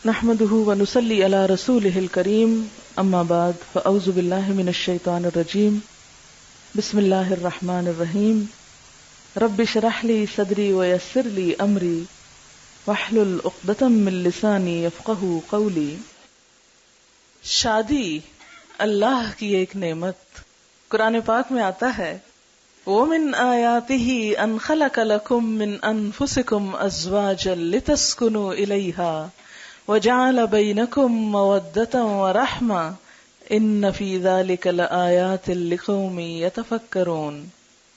نحمده ونصلي على رسوله الكريم اما بعد فاعوذ بالله من الشيطان الرجيم بسم الله الرحمن الرحيم رب اشرح لي صدري ويسر لي امري واحلل عقدة من لساني يفقهوا قولي. شادی اللہ کی ایک نعمت. قرآن پاک میں آتا ہے وَمِنْ آيَاتِهِ أَنْ خَلَقَ لَكُم مِّنْ أَنفُسِكُمْ أَزْوَاجًا لِتَسْكُنُوا إِلَيْهَا وَجَعَلَ بَيْنَكُم مَّوَدَّةً وَرَحْمَةً إِنَّ فِي ذَلِكَ لَآيَاتٍ لِقَوْمٍ يَتَفَكَّرُونَ.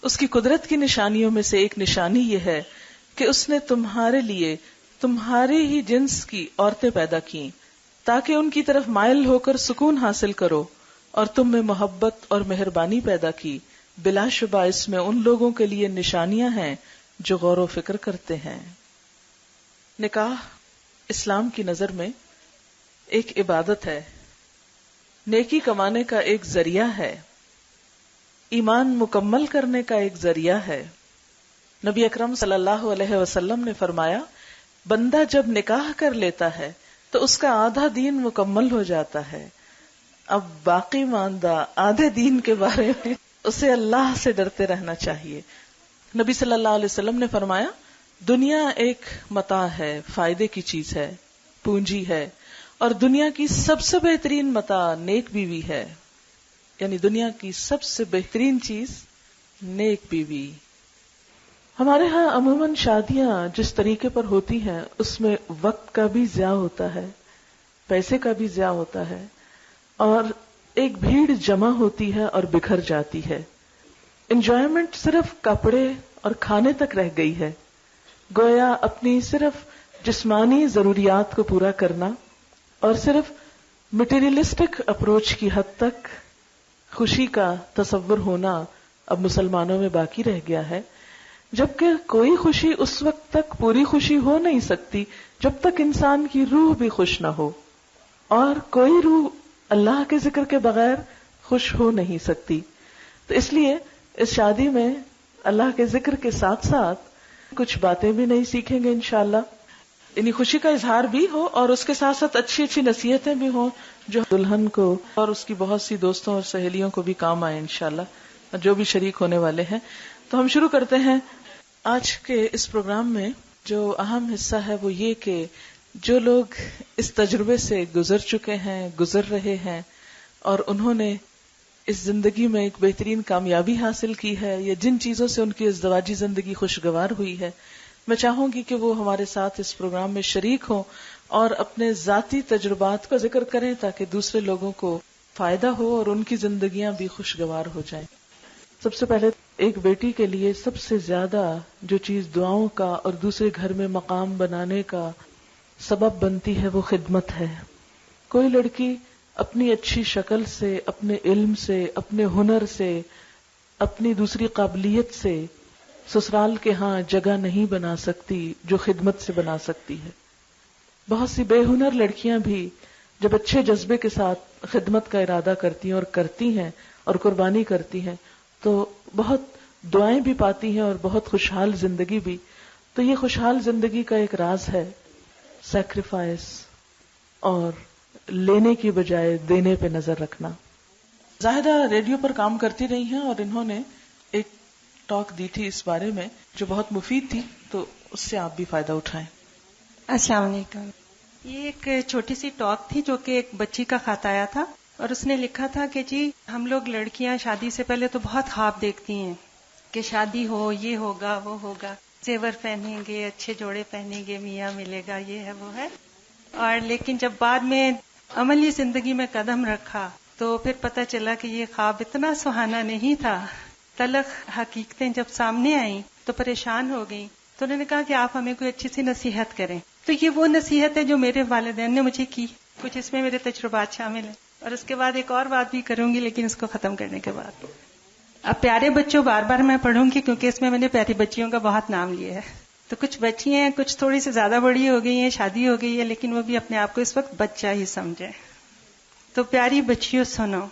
اس کی قدرت کی نشانیوں میں سے ایک نشانی یہ ہے کہ اس نے تمہارے لیے تمہاری ہی جنس کی عورتیں پیدا کی تاکہ ان کی طرف مائل ہو کر سکون حاصل کرو، اور تم میں محبت اور مہربانی پیدا کی. بلا شبہ اس میں ان لوگوں کے لیے نشانیاں ہیں جو غور و فکر کرتے ہیں. نکاح اسلام کی نظر میں ایک عبادت ہے، نیکی کمانے کا ایک ذریعہ ہے، ایمان مکمل کرنے کا ایک ذریعہ ہے. نبی اکرم صلی اللہ علیہ وسلم نے فرمایا بندہ جب نکاح کر لیتا ہے تو اس کا آدھا دین مکمل ہو جاتا ہے. اب باقی ماندہ آدھے دین کے بارے میں اسے اللہ سے ڈرتے رہنا چاہیے. نبی صلی اللہ علیہ وسلم نے فرمایا دنیا ایک متاع ہے، فائدے کی چیز ہے، پونجی ہے، اور دنیا کی سب سے بہترین متاع نیک بیوی ہے. یعنی دنیا کی سب سے بہترین چیز نیک بیوی. ہمارے ہاں عموماً شادیاں جس طریقے پر ہوتی ہیں اس میں وقت کا بھی ضیاع ہوتا ہے، پیسے کا بھی ضیاع ہوتا ہے، اور ایک بھیڑ جمع ہوتی ہے اور بکھر جاتی ہے. انجوائمنٹ صرف کپڑے اور کھانے تک رہ گئی ہے. گویا اپنی صرف جسمانی ضروریات کو پورا کرنا اور صرف مٹیریلسٹک اپروچ کی حد تک خوشی کا تصور ہونا اب مسلمانوں میں باقی رہ گیا ہے. جبکہ کوئی خوشی اس وقت تک پوری خوشی ہو نہیں سکتی جب تک انسان کی روح بھی خوش نہ ہو، اور کوئی روح اللہ کے ذکر کے بغیر خوش ہو نہیں سکتی. تو اس لیے اس شادی میں اللہ کے ذکر کے ساتھ ساتھ کچھ باتیں بھی نہیں سیکھیں گے انشاءاللہ. یعنی خوشی کا اظہار بھی ہو اور اس کے ساتھ ساتھ اچھی اچھی نصیحتیں بھی ہوں جو دلہن کو اور اس کی بہت سی دوستوں اور سہیلیوں کو بھی کام آئے انشاءاللہ، اور جو بھی شریک ہونے والے ہیں. تو ہم شروع کرتے ہیں آج کے اس پروگرام میں. جو اہم حصہ ہے وہ یہ کہ جو لوگ اس تجربے سے گزر چکے ہیں، گزر رہے ہیں، اور انہوں نے اس زندگی میں ایک بہترین کامیابی حاصل کی ہے، یا جن چیزوں سے ان کی ازدواجی زندگی خوشگوار ہوئی ہے، میں چاہوں گی کہ وہ ہمارے ساتھ اس پروگرام میں شریک ہوں اور اپنے ذاتی تجربات کا ذکر کریں تاکہ دوسرے لوگوں کو فائدہ ہو اور ان کی زندگیاں بھی خوشگوار ہو جائیں. سب سے پہلے ایک بیٹی کے لیے سب سے زیادہ جو چیز دعاؤں کا اور دوسرے گھر میں مقام بنانے کا سبب بنتی ہے وہ خدمت ہے. کوئی لڑکی اپنی اچھی شکل سے، اپنے علم سے، اپنے ہنر سے، اپنی دوسری قابلیت سے سسرال کے ہاں جگہ نہیں بنا سکتی جو خدمت سے بنا سکتی ہے. بہت سی بے ہنر لڑکیاں بھی جب اچھے جذبے کے ساتھ خدمت کا ارادہ کرتی ہیں اور کرتی ہیں اور قربانی کرتی ہیں تو بہت دعائیں بھی پاتی ہیں اور بہت خوشحال زندگی بھی. تو یہ خوشحال زندگی کا ایک راز ہے سیکریفائس اور لینے کی بجائے دینے پہ نظر رکھنا. زاہدہ ریڈیو پر کام کرتی رہی ہیں اور انہوں نے ایک ٹاک دی تھی اس بارے میں جو بہت مفید تھی، تو اس سے آپ بھی فائدہ اٹھائیں. السلام علیکم. یہ ایک چھوٹی سی ٹاک تھی جو کہ ایک بچی کا خط آیا تھا، اور اس نے لکھا تھا کہ جی ہم لوگ لڑکیاں شادی سے پہلے تو بہت خواب دیکھتی ہیں کہ شادی ہو، یہ ہوگا وہ ہوگا، زیور پہنیں گے، اچھے جوڑے پہنیں گے، میاں ملے گا، یہ ہے وہ ہے. اور لیکن جب بعد میں عملی زندگی میں قدم رکھا تو پھر پتہ چلا کہ یہ خواب اتنا سہانا نہیں تھا. تلخ حقیقتیں جب سامنے آئیں تو پریشان ہو گئیں. تو انہوں نے کہا کہ آپ ہمیں کوئی اچھی سی نصیحت کریں. تو یہ وہ نصیحت ہے جو میرے والدین نے مجھے کی، کچھ اس میں میرے تجربات شامل ہیں، اور اس کے بعد ایک اور بات بھی کروں گی لیکن اس کو ختم کرنے کے بعد. اب پیارے بچوں بار بار میں پڑھوں گی کیونکہ اس میں میں نے پیاری بچیوں کا بہت نام لیا ہے. تو کچھ بچی ہیں، کچھ تھوڑی سی زیادہ بڑی ہو گئی ہیں، شادی ہو گئی ہے، لیکن وہ بھی اپنے آپ کو اس وقت بچہ ہی سمجھے. تو پیاری بچیوں سنو،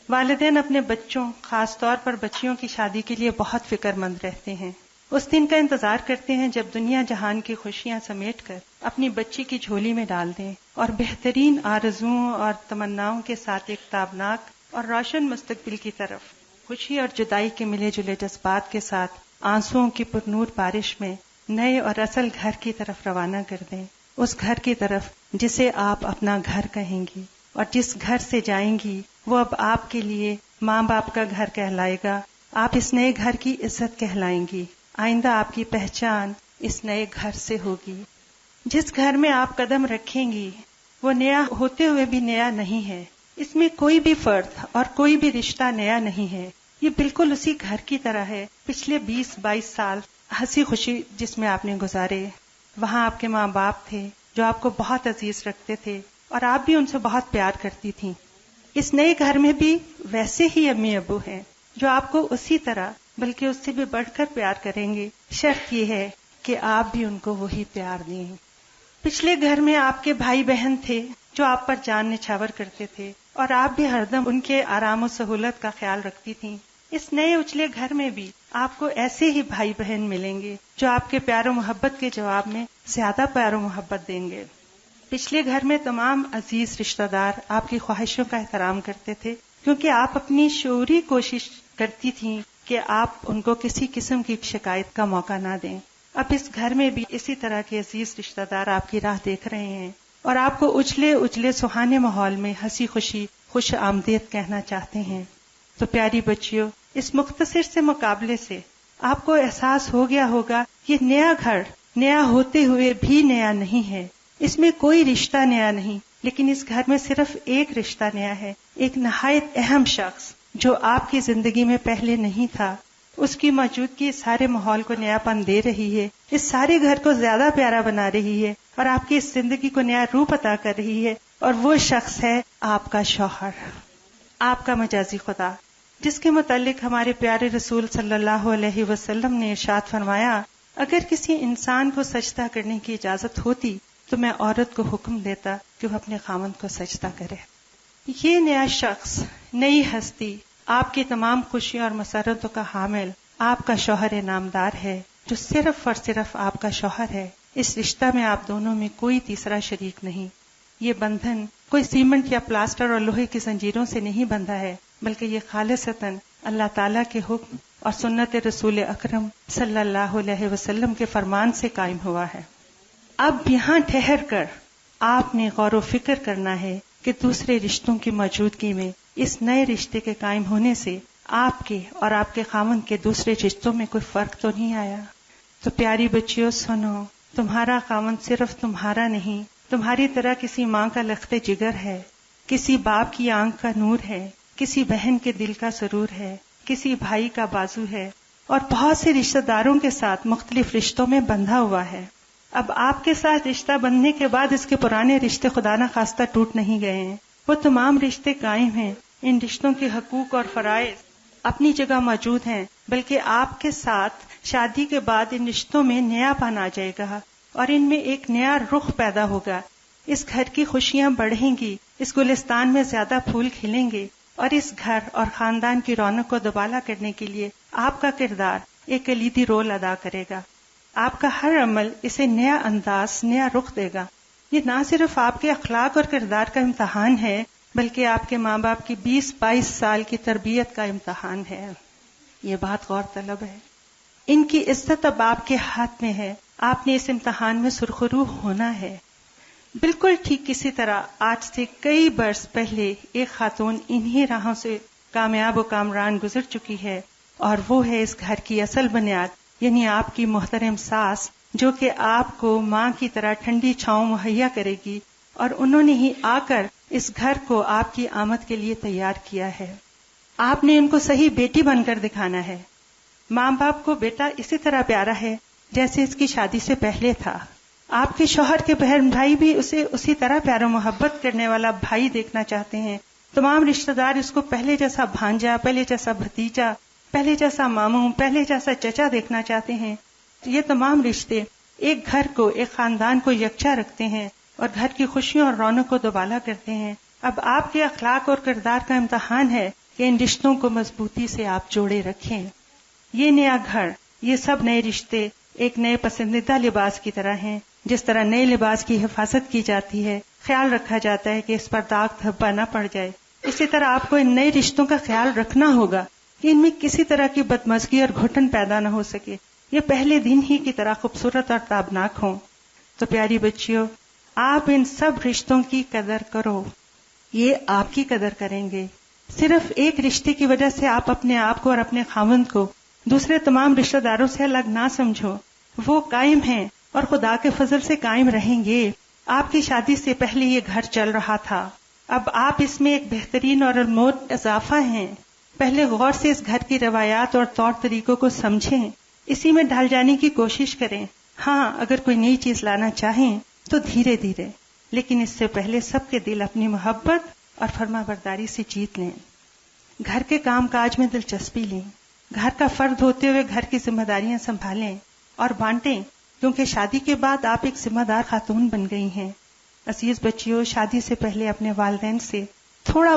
والدین اپنے بچوں، خاص طور پر بچیوں کی شادی کے لیے بہت فکر مند رہتے ہیں. اس دن کا انتظار کرتے ہیں جب دنیا جہان کی خوشیاں سمیٹ کر اپنی بچی کی جھولی میں ڈال دیں اور بہترین آرزوؤں اور تمناؤں کے ساتھ ایک تابناک اور روشن مستقبل کی طرف خوشی اور جدائی کے ملے جلے جذبات کے ساتھ آنسوؤں کی پرنور بارش میں نئے اور اصل گھر کی طرف روانہ کر دیں، اس گھر کی طرف جسے آپ اپنا گھر کہیں گی، اور جس گھر سے جائیں گی وہ اب آپ کے لیے ماں باپ کا گھر کہلائے گا۔ آپ اس نئے گھر کی عزت کہلائیں گی، آئندہ آپ کی پہچان اس نئے گھر سے ہوگی۔ جس گھر میں آپ قدم رکھیں گی وہ نیا ہوتے ہوئے بھی نیا نہیں ہے، اس میں کوئی بھی فرد اور کوئی بھی رشتہ نیا نہیں ہے، یہ بالکل اسی گھر کی طرح ہے۔ پچھلے 20-22 سال ہنسی خوشی جس میں آپ نے گزارے، وہاں آپ کے ماں باپ تھے جو آپ کو بہت عزیز رکھتے تھے اور آپ بھی ان سے بہت پیار کرتی تھیں۔ اس نئے گھر میں بھی ویسے ہی امی ابو ہیں جو آپ کو اسی طرح بلکہ اس سے بھی بڑھ کر پیار کریں گے، شرط یہ ہے کہ آپ بھی ان کو وہی پیار دیں۔ پچھلے گھر میں آپ کے بھائی بہن تھے جو آپ پر جان نچھاور کرتے تھے اور آپ بھی ہردم ان کے آرام و سہولت کا خیال رکھتی تھیں۔ اس نئے اجلے گھر میں بھی آپ کو ایسے ہی بھائی بہن ملیں گے جو آپ کے پیار و محبت کے جواب میں زیادہ پیار و محبت دیں گے۔ پچھلے گھر میں تمام عزیز رشتہ دار آپ کی خواہشوں کا احترام کرتے تھے کیونکہ آپ اپنی شعوری کوشش کرتی تھیں کہ آپ ان کو کسی قسم کی شکایت کا موقع نہ دیں۔ اب اس گھر میں بھی اسی طرح کے عزیز رشتہ دار آپ کی راہ دیکھ رہے ہیں اور آپ کو اجلے سہانے ماحول میں ہنسی خوشی خوش آمدید کہنا چاہتے ہیں۔ تو پیاری بچیوں، اس مختصر سے مقابلے سے آپ کو احساس ہو گیا ہوگا یہ نیا گھر نیا ہوتے ہوئے بھی نیا نہیں ہے، اس میں کوئی رشتہ نیا نہیں، لیکن اس گھر میں صرف ایک رشتہ نیا ہے، ایک نہایت اہم شخص جو آپ کی زندگی میں پہلے نہیں تھا۔ اس کی موجودگی سارے ماحول کو نیا پن دے رہی ہے، اس سارے گھر کو زیادہ پیارا بنا رہی ہے اور آپ کی اس زندگی کو نیا روپ عطا کر رہی ہے، اور وہ شخص ہے آپ کا شوہر، آپ کا مجازی خدا، جس کے متعلق ہمارے پیارے رسول صلی اللہ علیہ وسلم نے ارشاد فرمایا، اگر کسی انسان کو سجدہ کرنے کی اجازت ہوتی تو میں عورت کو حکم دیتا کہ وہ اپنے خاوند کو سجدہ کرے۔ یہ نیا شخص، نئی ہستی، آپ کی تمام خوشیوں اور مسرتوں کا حامل آپ کا شوہر نامدار ہے، جو صرف اور صرف آپ کا شوہر ہے۔ اس رشتہ میں آپ دونوں میں کوئی تیسرا شریک نہیں۔ یہ بندھن کوئی سیمنٹ یا پلاسٹر اور لوہے کی زنجیروں سے نہیں بندھا ہے، بلکہ یہ خالصتاً اللہ تعالیٰ کے حکم اور سنت رسول اکرم صلی اللہ علیہ وسلم کے فرمان سے قائم ہوا ہے۔ اب یہاں ٹھہر کر آپ نے غور و فکر کرنا ہے کہ دوسرے رشتوں کی موجودگی میں اس نئے رشتے کے قائم ہونے سے آپ کے اور آپ کے خاوند کے دوسرے رشتوں میں کوئی فرق تو نہیں آیا۔ تو پیاری بچیوں سنو، تمہارا خاوند صرف تمہارا نہیں، تمہاری طرح کسی ماں کا لخت جگر ہے، کسی باپ کی آنکھ کا نور ہے، کسی بہن کے دل کا سرور ہے، کسی بھائی کا بازو ہے، اور بہت سے رشتہ داروں کے ساتھ مختلف رشتوں میں بندھا ہوا ہے۔ اب آپ کے ساتھ رشتہ بندھنے کے بعد اس کے پرانے رشتے خدا نہ خواستہ ٹوٹ نہیں گئے ہیں، وہ تمام رشتے قائم ہیں۔ ان رشتوں کے حقوق اور فرائض اپنی جگہ موجود ہیں، بلکہ آپ کے ساتھ شادی کے بعد ان رشتوں میں نیا پن آ جائے گا اور ان میں ایک نیا رخ پیدا ہوگا۔ اس گھر کی خوشیاں بڑھیں گی، اس گلستان میں زیادہ پھول کھلیں گے، اور اس گھر اور خاندان کی رونق کو دوبالا کرنے کے لیے آپ کا کردار ایک کلیدی رول ادا کرے گا۔ آپ کا ہر عمل اسے نیا انداز، نیا رخ دے گا۔ یہ نہ صرف آپ کے اخلاق اور کردار کا امتحان ہے، بلکہ آپ کے ماں باپ کی 20-22 سال کی تربیت کا امتحان ہے۔ یہ بات غور طلب ہے۔ ان کی عزت اب آپ کے ہاتھ میں ہے، آپ نے اس امتحان میں سرخرو ہونا ہے۔ بالکل ٹھیک اسی طرح آج سے کئی برس پہلے ایک خاتون انہی راہوں سے کامیاب و کامران گزر چکی ہے، اور وہ ہے اس گھر کی اصل بنیاد، یعنی آپ کی محترم ساس، جو کہ آپ کو ماں کی طرح ٹھنڈی چھاؤں مہیا کرے گی، اور انہوں نے ہی آ کر اس گھر کو آپ کی آمد کے لیے تیار کیا ہے۔ آپ نے ان کو صحیح بیٹی بن کر دکھانا ہے۔ ماں باپ کو بیٹا اسی طرح پیارا ہے جیسے اس کی شادی سے پہلے تھا۔ آپ کے شوہر کے بہن بھائی بھی اسے اسی طرح پیار و محبت کرنے والا بھائی دیکھنا چاہتے ہیں۔ تمام رشتہ دار اس کو پہلے جیسا بھانجا، پہلے جیسا بھتیجا، پہلے جیسا ماموں، پہلے جیسا چچا دیکھنا چاہتے ہیں۔ یہ تمام رشتے ایک گھر کو، ایک خاندان کو یکجا رکھتے ہیں اور گھر کی خوشیوں اور رونق کو دوبالا کرتے ہیں۔ اب آپ کے اخلاق اور کردار کا امتحان ہے کہ ان رشتوں کو مضبوطی سے آپ جوڑے رکھیں۔ یہ نیا گھر یہ سب نئے رشتے ایک نئے پسندیدہ لباس کی طرح ہیں. جس طرح نئے لباس کی حفاظت کی جاتی ہے، خیال رکھا جاتا ہے کہ اس پر داغ دھبا نہ پڑ جائے، اسی طرح آپ کو ان نئے رشتوں کا خیال رکھنا ہوگا کہ ان میں کسی طرح کی بدمزگی اور گھٹن پیدا نہ ہو سکے، یہ پہلے دن ہی کی طرح خوبصورت اور تابناک ہوں. تو پیاری بچیوں، آپ ان سب رشتوں کی قدر کرو، یہ آپ کی قدر کریں گے. صرف ایک رشتے کی وجہ سے آپ اپنے آپ کو اور اپنے خاوند کو دوسرے تمام رشتہ داروں سے الگ نہ سمجھو. وہ قائم ہیں اور خدا کے فضل سے قائم رہیں گے. آپ کی شادی سے پہلے یہ گھر چل رہا تھا، اب آپ اس میں ایک بہترین اور انمول اضافہ ہیں. پہلے غور سے اس گھر کی روایات اور طور طریقوں کو سمجھیں، اسی میں ڈھل جانے کی کوشش کریں. ہاں، اگر کوئی نئی چیز لانا چاہیں تو دھیرے دھیرے، لیکن اس سے پہلے سب کے دل اپنی محبت اور فرما برداری سے جیت لیں. گھر کے کام کاج میں دلچسپی لیں، گھر کا فرد ہوتے ہوئے گھر کی ذمہ داریاں سنبھالیں اور بانٹیں، کیونکہ شادی کے بعد آپ ایک ذمہ دار خاتون بن گئی ہیں. عزیز بچیوں، شادی سے پہلے اپنے والدین سے تھوڑا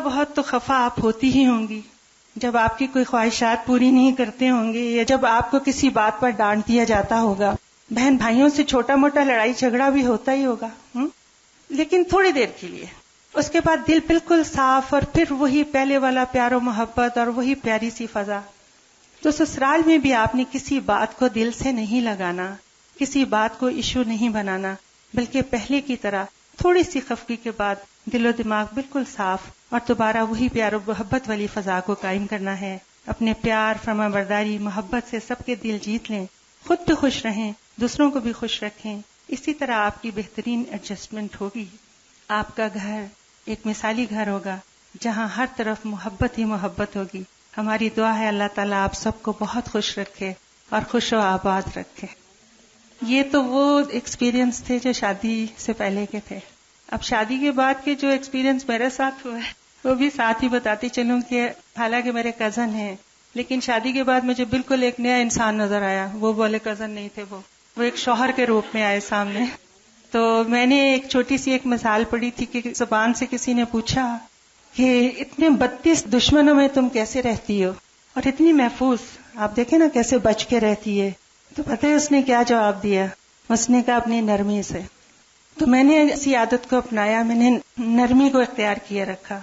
بہت تو خفا آپ ہوتی ہی ہوں گی، جب آپ کی کوئی خواہشات پوری نہیں کرتے ہوں گے، یا جب آپ کو کسی بات پر ڈانٹ دیا جاتا ہوگا. بہن بھائیوں سے چھوٹا موٹا لڑائی جھگڑا بھی ہوتا ہی ہوگا، لیکن تھوڑی دیر کے لیے. اس کے بعد دل بالکل صاف، اور پھر وہی پہلے والا پیار و محبت اور وہی پیاری سی فضا. تو سسرال میں بھی آپ نے کسی بات کو دل سے نہیں لگانا، کسی بات کو ایشو نہیں بنانا، بلکہ پہلے کی طرح تھوڑی سی خفگی کے بعد دل و دماغ بالکل صاف اور دوبارہ وہی پیار و محبت والی فضا کو قائم کرنا ہے. اپنے پیار، فرما برداری، محبت سے سب کے دل جیت لیں، خود بھی خوش رہیں، دوسروں کو بھی خوش رکھیں. اسی طرح آپ کی بہترین ایڈجسٹمنٹ ہوگی. آپ کا گھر ایک مثالی گھر ہوگا جہاں ہر طرف محبت ہی محبت ہوگی. ہماری دعا ہے اللہ تعالیٰ آپ سب کو بہت خوش رکھے اور خوش و آباد رکھے. یہ تو وہ ایکسپیرینس تھے جو شادی سے پہلے کے تھے. اب شادی کے بعد کے جو ایکسپیرینس میرے ساتھ ہوا ہے وہ بھی ساتھ ہی بتاتی چلوں کہ حالانکہ میرے کزن ہیں، لیکن شادی کے بعد مجھے بالکل ایک نیا انسان نظر آیا. وہ بولے کزن نہیں تھے، وہ ایک شوہر کے روپ میں آئے سامنے. تو میں نے ایک چھوٹی سی ایک مثال پڑھی تھی کہ زبان سے کسی نے پوچھا کہ اتنے 32 دشمنوں میں تم کیسے رہتی ہو اور اتنی محفوظ، آپ دیکھیں نا کیسے بچ کے رہتی ہے. تو پتہ ہے اس نے کیا جواب دیا؟ اس نے کہا اپنی نرمی سے. تو میں نے اسی عادت کو اپنایا، میں نے نرمی کو اختیار کیے رکھا.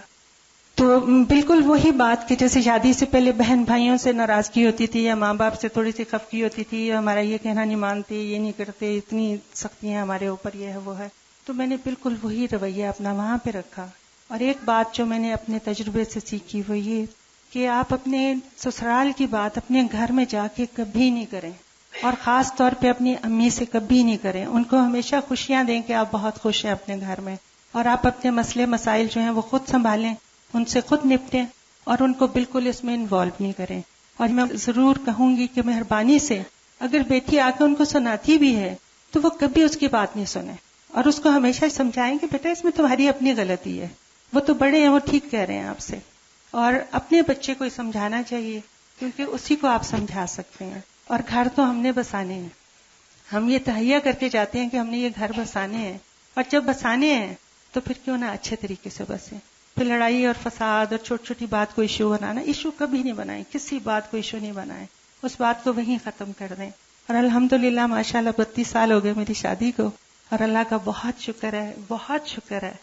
تو بالکل وہی بات کہ جیسے شادی سے پہلے بہن بھائیوں سے ناراضگی ہوتی تھی یا ماں باپ سے تھوڑی سی خفگی ہوتی تھی، یا ہمارا یہ کہنا نہیں مانتے، یہ نہیں کرتے، اتنی سختیاں ہمارے اوپر، یہ ہے وہ ہے. تو میں نے بالکل وہی رویہ اپنا وہاں پہ رکھا. اور ایک بات جو میں نے اپنے تجربے سے سیکھی وہ یہ کہ آپ اپنے سسرال کی بات اپنے گھر میں جا کے کبھی نہیں کریں، اور خاص طور پہ اپنی امی سے کبھی نہیں کریں. ان کو ہمیشہ خوشیاں دیں کہ آپ بہت خوش ہیں اپنے گھر میں، اور آپ اپنے مسئلے مسائل جو ہیں وہ خود سنبھالیں، ان سے خود نپٹیں، اور ان کو بالکل اس میں انوالو نہیں کریں. اور میں ضرور کہوں گی کہ مہربانی سے اگر بیٹی آ کے ان کو سناتی بھی ہے تو وہ کبھی اس کی بات نہیں سنیں، اور اس کو ہمیشہ سمجھائیں کہ بیٹا اس میں تمہاری اپنی غلطی ہے، وہ تو بڑے ہیں، وہ ٹھیک کہہ رہے ہیں آپ سے. اور اپنے بچے کو سمجھانا چاہیے کیونکہ اسی کو آپ سمجھا سکتے ہیں. اور گھر تو ہم نے بسانے ہیں، ہم یہ تہیہ کر کے جاتے ہیں کہ ہم نے یہ گھر بسانے ہیں، اور جب بسانے ہیں تو پھر کیوں نہ اچھے طریقے سے بسیں. پھر لڑائی اور فساد اور چھوٹی چھوٹی بات کو ایشو بنانا، ایشو کبھی نہیں بنائیں، کسی بات کو ایشو نہیں بنائیں، اس بات کو وہیں ختم کر دیں. اور الحمدللہ ماشاءاللہ 32 سال ہو گئے میری شادی کو، اور اللہ کا بہت شکر ہے، بہت شکر ہے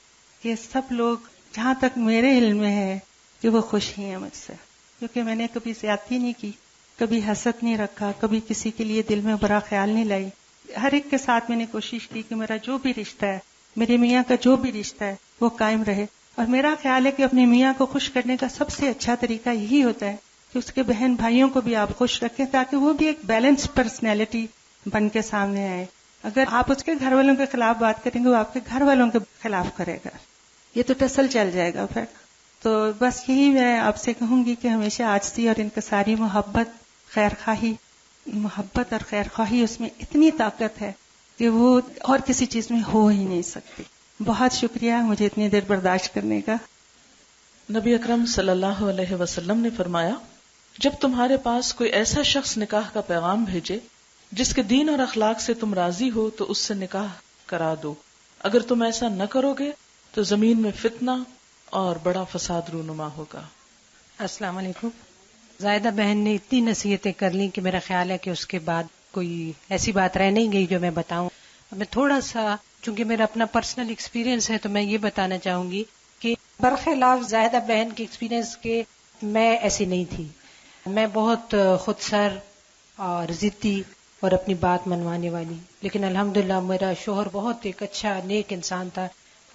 کہ سب لوگ جہاں تک میرے علم میں ہے کہ وہ خوش ہی ہیں مجھ سے، کیونکہ میں نے کبھی زیادتی نہیں کی، کبھی حسد نہیں رکھا، کبھی کسی کے لیے دل میں برا خیال نہیں لائی. ہر ایک کے ساتھ میں نے کوشش کی کہ میرا جو بھی رشتہ ہے، میرے میاں کا جو بھی رشتہ ہے وہ قائم رہے. اور میرا خیال ہے کہ اپنے میاں کو خوش کرنے کا سب سے اچھا طریقہ یہی ہوتا ہے کہ اس کے بہن بھائیوں کو بھی آپ خوش رکھیں، تاکہ وہ بھی ایک بیلنس پرسنالٹی بن کے سامنے آئے. اگر آپ اس کے گھر والوں کے خلاف بات کریں گے وہ آپ کے گھر والوں کے خلاف کرے گا، یہ تو ٹسل چل جائے گا پھر. تو بس یہی میں آپ سے کہوں گی کہ ہمیشہ عاجزی اور انکساری، محبت اور خیر خواہی اس میں اتنی طاقت ہے کہ وہ اور کسی چیز میں ہو ہی نہیں سکتی. بہت شکریہ مجھے اتنی دیر برداشت کرنے کا. نبی اکرم صلی اللہ علیہ وسلم نے فرمایا، جب تمہارے پاس کوئی ایسا شخص نکاح کا پیغام بھیجے جس کے دین اور اخلاق سے تم راضی ہو تو اس سے نکاح کرا دو. اگر تم ایسا نہ کرو گے تو زمین میں فتنہ اور بڑا فساد رونما ہوگا. السلام علیکم. زائدہ بہن نے اتنی نصیحتیں کر لیں کہ میرا خیال ہے کہ اس کے بعد کوئی ایسی بات رہ نہیں گئی جو میں بتاؤں. میں تھوڑا سا، چونکہ میرا اپنا پرسنل ایکسپیرینس ہے تو میں یہ بتانا چاہوں گی کہ برخلاف زاہدہ بہن کے ایکسپیرینس کے میں ایسی نہیں تھی. میں بہت خود سر اور ضدی اور اپنی بات منوانے والی، لیکن الحمدللہ میرا شوہر بہت ایک اچھا نیک انسان تھا.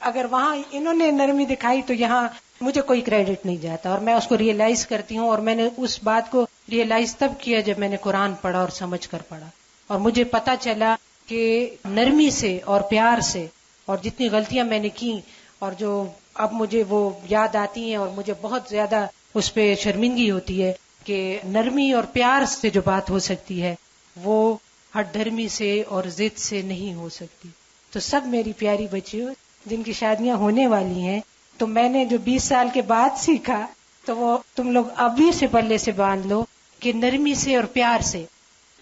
اگر وہاں انہوں نے نرمی دکھائی تو یہاں مجھے کوئی کریڈٹ نہیں جاتا، اور میں اس کو ریئلائز کرتی ہوں. اور میں نے اس بات کو ریئلائز تب کیا جب میں نے قرآن پڑھا اور سمجھ کر پڑھا، اور مجھے پتا چلا کہ نرمی سے اور پیار سے، اور جتنی غلطیاں میں نے کی اور جو اب مجھے وہ یاد آتی ہیں اور مجھے بہت زیادہ اس پہ شرمندگی ہوتی ہے کہ نرمی اور پیار سے جو بات ہو سکتی ہے وہ ہٹ دھرمی سے اور ضد سے نہیں ہو سکتی. تو سب میری پیاری بچیوں جن کی شادیاں ہونے والی ہیں، تو میں نے جو 20 سال کے بعد سیکھا تو وہ تم لوگ ابھی سے پلے سے باندھ لو کہ نرمی سے اور پیار سے.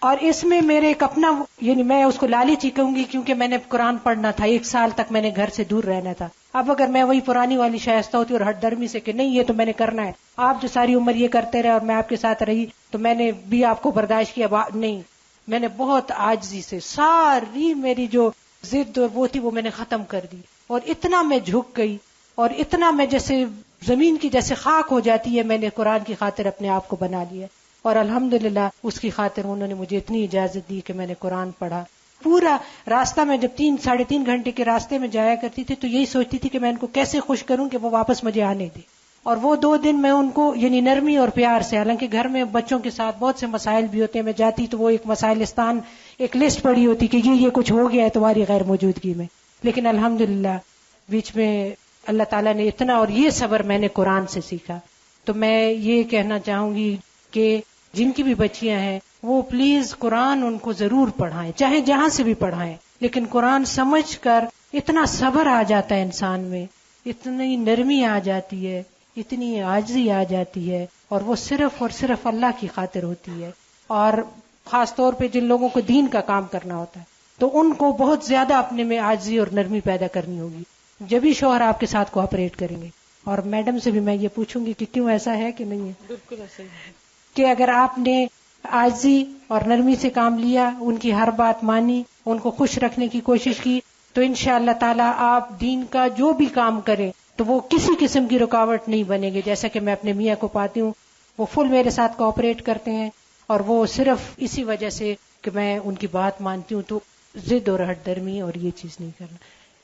اور اس میں میرے ایک اپنا، یعنی میں اس کو لالچ ہی کہوں گی کیونکہ میں نے قرآن پڑھنا تھا، 1 سال تک میں نے گھر سے دور رہنا تھا. اب اگر میں وہی پرانی والی شائستہ ہوتی اور ہٹ دھرمی سے کہ نہیں یہ تو میں نے کرنا ہے، آپ جو ساری عمر یہ کرتے رہے اور میں آپ کے ساتھ رہی تو میں نے بھی آپ کو برداشت کیا، نہیں، میں نے بہت عاجزی سے ساری میری جو ضد اور وہ تھی وہ میں نے ختم کر دی. اور اتنا میں جھک گئی اور اتنا میں جیسے زمین کی جیسے خاک ہو جاتی ہے، میں نے قرآن کی خاطر اپنے آپ کو بنا لیا. اور الحمدللہ اس کی خاطر انہوں نے مجھے اتنی اجازت دی کہ میں نے قرآن پڑھا. پورا راستہ میں جب 3-3.5 گھنٹے کے راستے میں جایا کرتی تھی تو یہی سوچتی تھی کہ میں ان کو کیسے خوش کروں کہ وہ واپس مجھے آنے دے. اور وہ 2 دن میں ان کو یعنی نرمی اور پیار سے، حالانکہ گھر میں بچوں کے ساتھ بہت سے مسائل بھی ہوتے ہیں، میں جاتی تو وہ ایک مسائلستان ایک لسٹ پڑی ہوتی کہ یہ کچھ ہو گیا ہے تمہاری غیر موجودگی میں، لیکن الحمدللہ بیچ میں اللہ تعالیٰ نے اتنا، اور یہ صبر میں نے قرآن سے سیکھا. تو میں یہ کہنا چاہوں گی کہ جن کی بھی بچیاں ہیں وہ پلیز قرآن ان کو ضرور پڑھائیں، چاہے جہاں سے بھی پڑھائیں، لیکن قرآن سمجھ کر اتنا صبر آ جاتا ہے انسان میں، اتنی نرمی آ جاتی ہے، اتنی عاجزی آ جاتی ہے، اور وہ صرف اور صرف اللہ کی خاطر ہوتی ہے. اور خاص طور پہ جن لوگوں کو دین کا کام کرنا ہوتا ہے تو ان کو بہت زیادہ اپنے میں عاجزی اور نرمی پیدا کرنی ہوگی، جبھی شوہر آپ کے ساتھ کوآپریٹ کریں گے. اور میڈم سے بھی میں یہ پوچھوں گی کہ کیوں ایسا ہے کہ نہیں ہے؟ بالکل ایسا ہی ہے کہ اگر آپ نے عاجزی اور نرمی سے کام لیا، ان کی ہر بات مانی، ان کو خوش رکھنے کی کوشش کی، تو انشاءاللہ تعالی آپ دین کا جو بھی کام کریں تو وہ کسی قسم کی رکاوٹ نہیں بنے گی. جیسا کہ میں اپنے میاں کو پاتی ہوں، وہ فل میرے ساتھ کوآپریٹ کرتے ہیں، اور وہ صرف اسی وجہ سے کہ میں ان کی بات مانتی ہوں. تو ضد اور ہٹ درمی اور یہ چیز نہیں کرنا.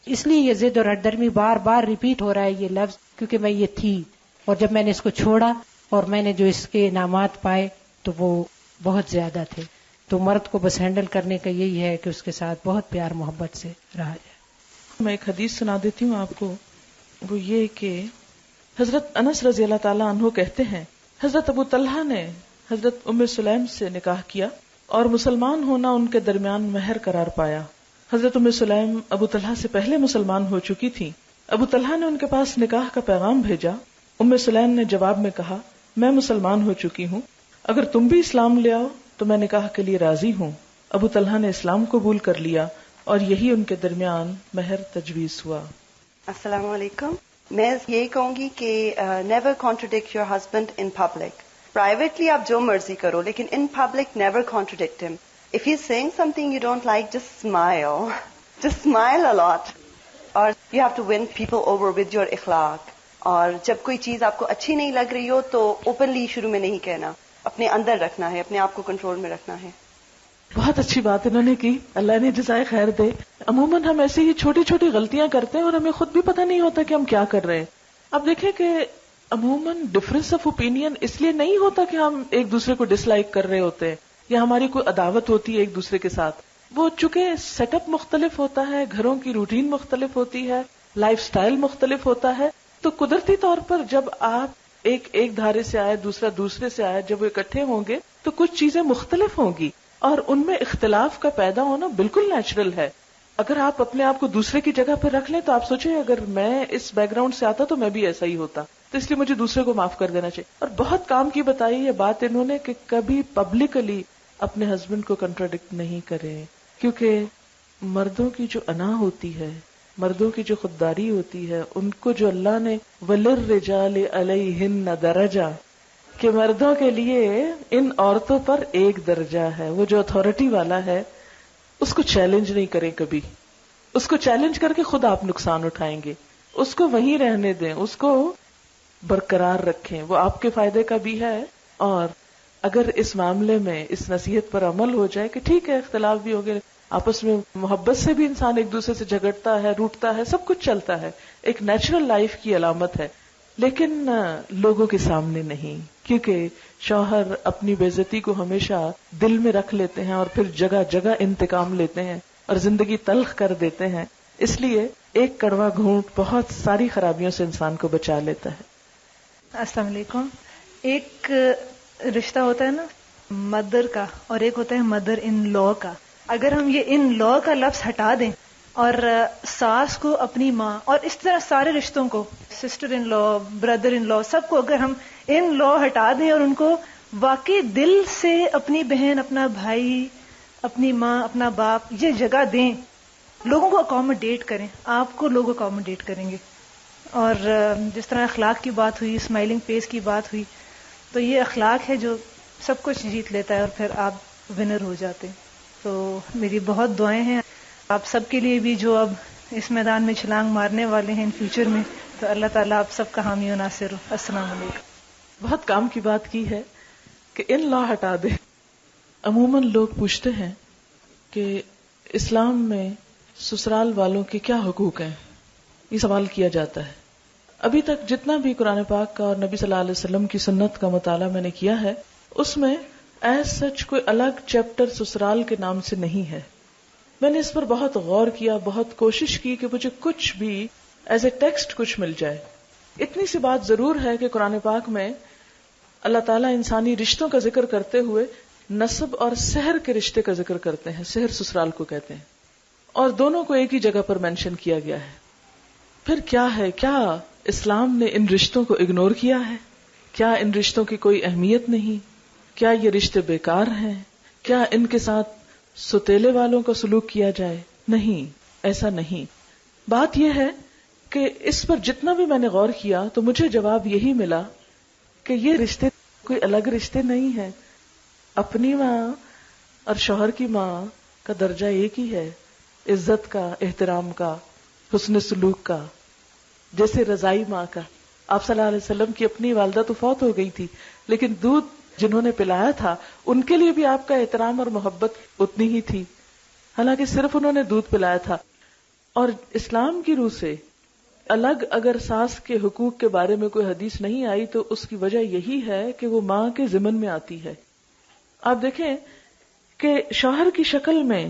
اس لیے یہ ضد اور ہٹ درمی بار بار ریپیٹ ہو رہا ہے یہ لفظ، کیونکہ میں یہ تھی، اور جب میں نے اس کو چھوڑا اور میں نے جو اس کے انعامات پائے تو وہ بہت زیادہ تھے. تو مرد کو بس ہینڈل کرنے کا یہی ہے کہ اس کے ساتھ بہت پیار محبت سے رہا جائے. میں ایک حدیث سنا دیتی ہوں آپ کو. وہ یہ کہ حضرت انس رضی اللہ تعالیٰ عنہ کہتے ہیں حضرت ابو طلحہ نے حضرت ام سلیم سے نکاح کیا اور مسلمان ہونا ان کے درمیان مہر قرار پایا. حضرت ام سلیم ابو طلحہ سے پہلے مسلمان ہو چکی تھی. ابو طلحہ نے ان کے پاس نکاح کا پیغام بھیجا. ام سلیم نے جواب میں کہا میں مسلمان ہو چکی ہوں، اگر تم بھی اسلام لے آؤ تو میں نکاح کے لیے راضی ہوں. ابو طلحہ نے اسلام قبول کر لیا اور یہی ان کے درمیان مہر تجویز ہوا. السلام علیکم. میں یہی کہوں گی کہ never contradict your husband in public. Privately آپ جو مرضی کرو لیکن in public never contradict him. If he is saying something you don't like just smile a lot. اور you have to win people over with your اخلاق. اور جب کوئی چیز آپ کو اچھی نہیں لگ رہی ہو تو اوپنلی شروع میں نہیں کہنا، اپنے اندر رکھنا ہے، اپنے آپ کو کنٹرول میں رکھنا ہے. بہت اچھی بات انہوں نے کی، اللہ نے جزائے خیر دے. عموماً ہم ایسی ہی چھوٹی چھوٹی غلطیاں کرتے ہیں اور ہمیں خود بھی پتہ نہیں ہوتا کہ ہم کیا کر رہے ہیں. اب دیکھیں کہ عموماً ڈفرینس آف اوپینین اس لیے نہیں ہوتا کہ ہم ایک دوسرے کو ڈس لائک کر رہے ہوتے ہیں یا ہماری کوئی عداوت ہوتی ہے ایک دوسرے کے ساتھ. وہ چونکہ سیٹ اپ مختلف ہوتا ہے، گھروں کی روٹین مختلف ہوتی ہے، لائف سٹائل مختلف ہوتا ہے، تو قدرتی طور پر جب آپ ایک دھارے سے آئے دوسرا دوسرے سے آئے، جب وہ اکٹھے ہوں گے تو کچھ چیزیں مختلف ہوں گی اور ان میں اختلاف کا پیدا ہونا بالکل نیچرل ہے. اگر آپ اپنے آپ کو دوسرے کی جگہ پر رکھ لیں تو آپ سوچیں اگر میں اس بیک گراؤنڈ سے آتا تو میں بھی ایسا ہی ہوتا، تو اس لیے مجھے دوسرے کو معاف کر دینا چاہیے. اور بہت کام کی بتائی یہ بات انہوں نے کہ کبھی پبلکلی اپنے ہسبینڈ کو کنٹراڈکٹ نہیں کریں، کیونکہ مردوں کی جو انا ہوتی ہے، مردوں کی جو خودداری ہوتی ہے، ان کو جو اللہ نے وَلِلرِّجَالِ عَلَيْهِنَّ دَرَجَةٌ، کہ مردوں کے لیے ان عورتوں پر ایک درجہ ہے، وہ جو اتھارٹی والا ہے اس کو چیلنج نہیں کریں کبھی، اس کو چیلنج کر کے خود آپ نقصان اٹھائیں گے، اس کو وہیں رہنے دیں، اس کو برقرار رکھیں، وہ آپ کے فائدے کا بھی ہے. اور اگر اس معاملے میں اس نصیحت پر عمل ہو جائے کہ ٹھیک ہے اختلاف بھی ہوگے، آپس میں محبت سے بھی انسان ایک دوسرے سے جھگڑتا ہے، روٹتا ہے، سب کچھ چلتا ہے، ایک نیچرل لائف کی علامت ہے، لیکن لوگوں کے سامنے نہیں، کیونکہ شوہر اپنی بے عزتی کو ہمیشہ دل میں رکھ لیتے ہیں اور پھر جگہ جگہ انتقام لیتے ہیں اور زندگی تلخ کر دیتے ہیں. اس لیے ایک کڑوا گھونٹ بہت ساری خرابیوں سے انسان کو بچا لیتا ہے. السلام علیکم. ایک رشتہ ہوتا ہے نا مدر کا، اور ایک ہوتا ہے مدر ان لا کا. اگر ہم یہ ان لا کا لفظ ہٹا دیں اور ساس کو اپنی ماں، اور اس طرح سارے رشتوں کو، sister in law, brother in لا، سب کو اگر ہم ان لا ہٹا دیں اور ان کو واقعی دل سے اپنی بہن، اپنا بھائی، اپنی ماں، اپنا باپ یہ جگہ دیں، لوگوں کو اکوموڈیٹ کریں، آپ کو لوگ اکوموڈیٹ کریں گے. اور جس طرح اخلاق کی بات ہوئی، اسمائلنگ فیس کی بات ہوئی، تو یہ اخلاق ہے جو سب کچھ جیت لیتا ہے اور پھر آپ ونر ہو جاتے ہیں. تو میری بہت دعائیں ہیں آپ سب کے لیے بھی جو اب اس میدان میں چھلانگ مارنے والے ہیں ان فیوچر میں، تو اللہ تعالیٰ آپ سب کا حامی و ناصر ہو. السلام علیکم. بہت کام کی بات کی ہے کہ ان لا ہٹا دے. عموماً لوگ پوچھتے ہیں کہ اسلام میں سسرال والوں کے کیا حقوق ہیں، یہ سوال کیا جاتا ہے. ابھی تک جتنا بھی قرآن پاک کا اور نبی صلی اللہ علیہ وسلم کی سنت کا مطالعہ میں نے کیا ہے، اس میں ایز سچ کوئی الگ چیپٹر سسرال کے نام سے نہیں ہے. میں نے اس پر بہت غور کیا، بہت کوشش کی کہ مجھے کچھ بھی ایز اے ٹیکسٹ کچھ مل جائے. اتنی سی بات ضرور ہے کہ قرآن پاک میں اللہ تعالیٰ انسانی رشتوں کا ذکر کرتے ہوئے نسب اور سحر کے رشتے کا ذکر کرتے ہیں. سحر سسرال کو کہتے ہیں، اور دونوں کو ایک ہی جگہ پر مینشن کیا گیا ہے. پھر کیا ہے، کیا اسلام نے ان رشتوں کو اگنور کیا ہے؟ کیا ان رشتوں کی کوئی اہمیت نہیں؟ کیا یہ رشتے بیکار ہیں؟ کیا ان کے ساتھ ستیلے والوں کا سلوک کیا جائے؟ نہیں، ایسا نہیں. بات یہ ہے کہ اس پر جتنا بھی میں نے غور کیا تو مجھے جواب یہی ملا کہ یہ رشتے کوئی الگ رشتے نہیں ہیں. اپنی ماں اور شوہر کی ماں کا درجہ ایک ہی ہے، عزت کا، احترام کا، حسن سلوک کا. جیسے رضائی ماں کا، آپ صلی اللہ علیہ وسلم کی اپنی والدہ تو فوت ہو گئی تھی، لیکن دودھ جنہوں نے پلایا تھا ان کے لیے بھی آپ کا احترام اور محبت اتنی ہی تھی، حالانکہ صرف انہوں نے دودھ پلایا تھا. اور اسلام کی روح سے الگ اگر ساس کے حقوق کے بارے میں کوئی حدیث نہیں آئی تو اس کی وجہ یہی ہے کہ وہ ماں کے ضمن میں آتی ہے. آپ دیکھیں کہ شوہر کی شکل میں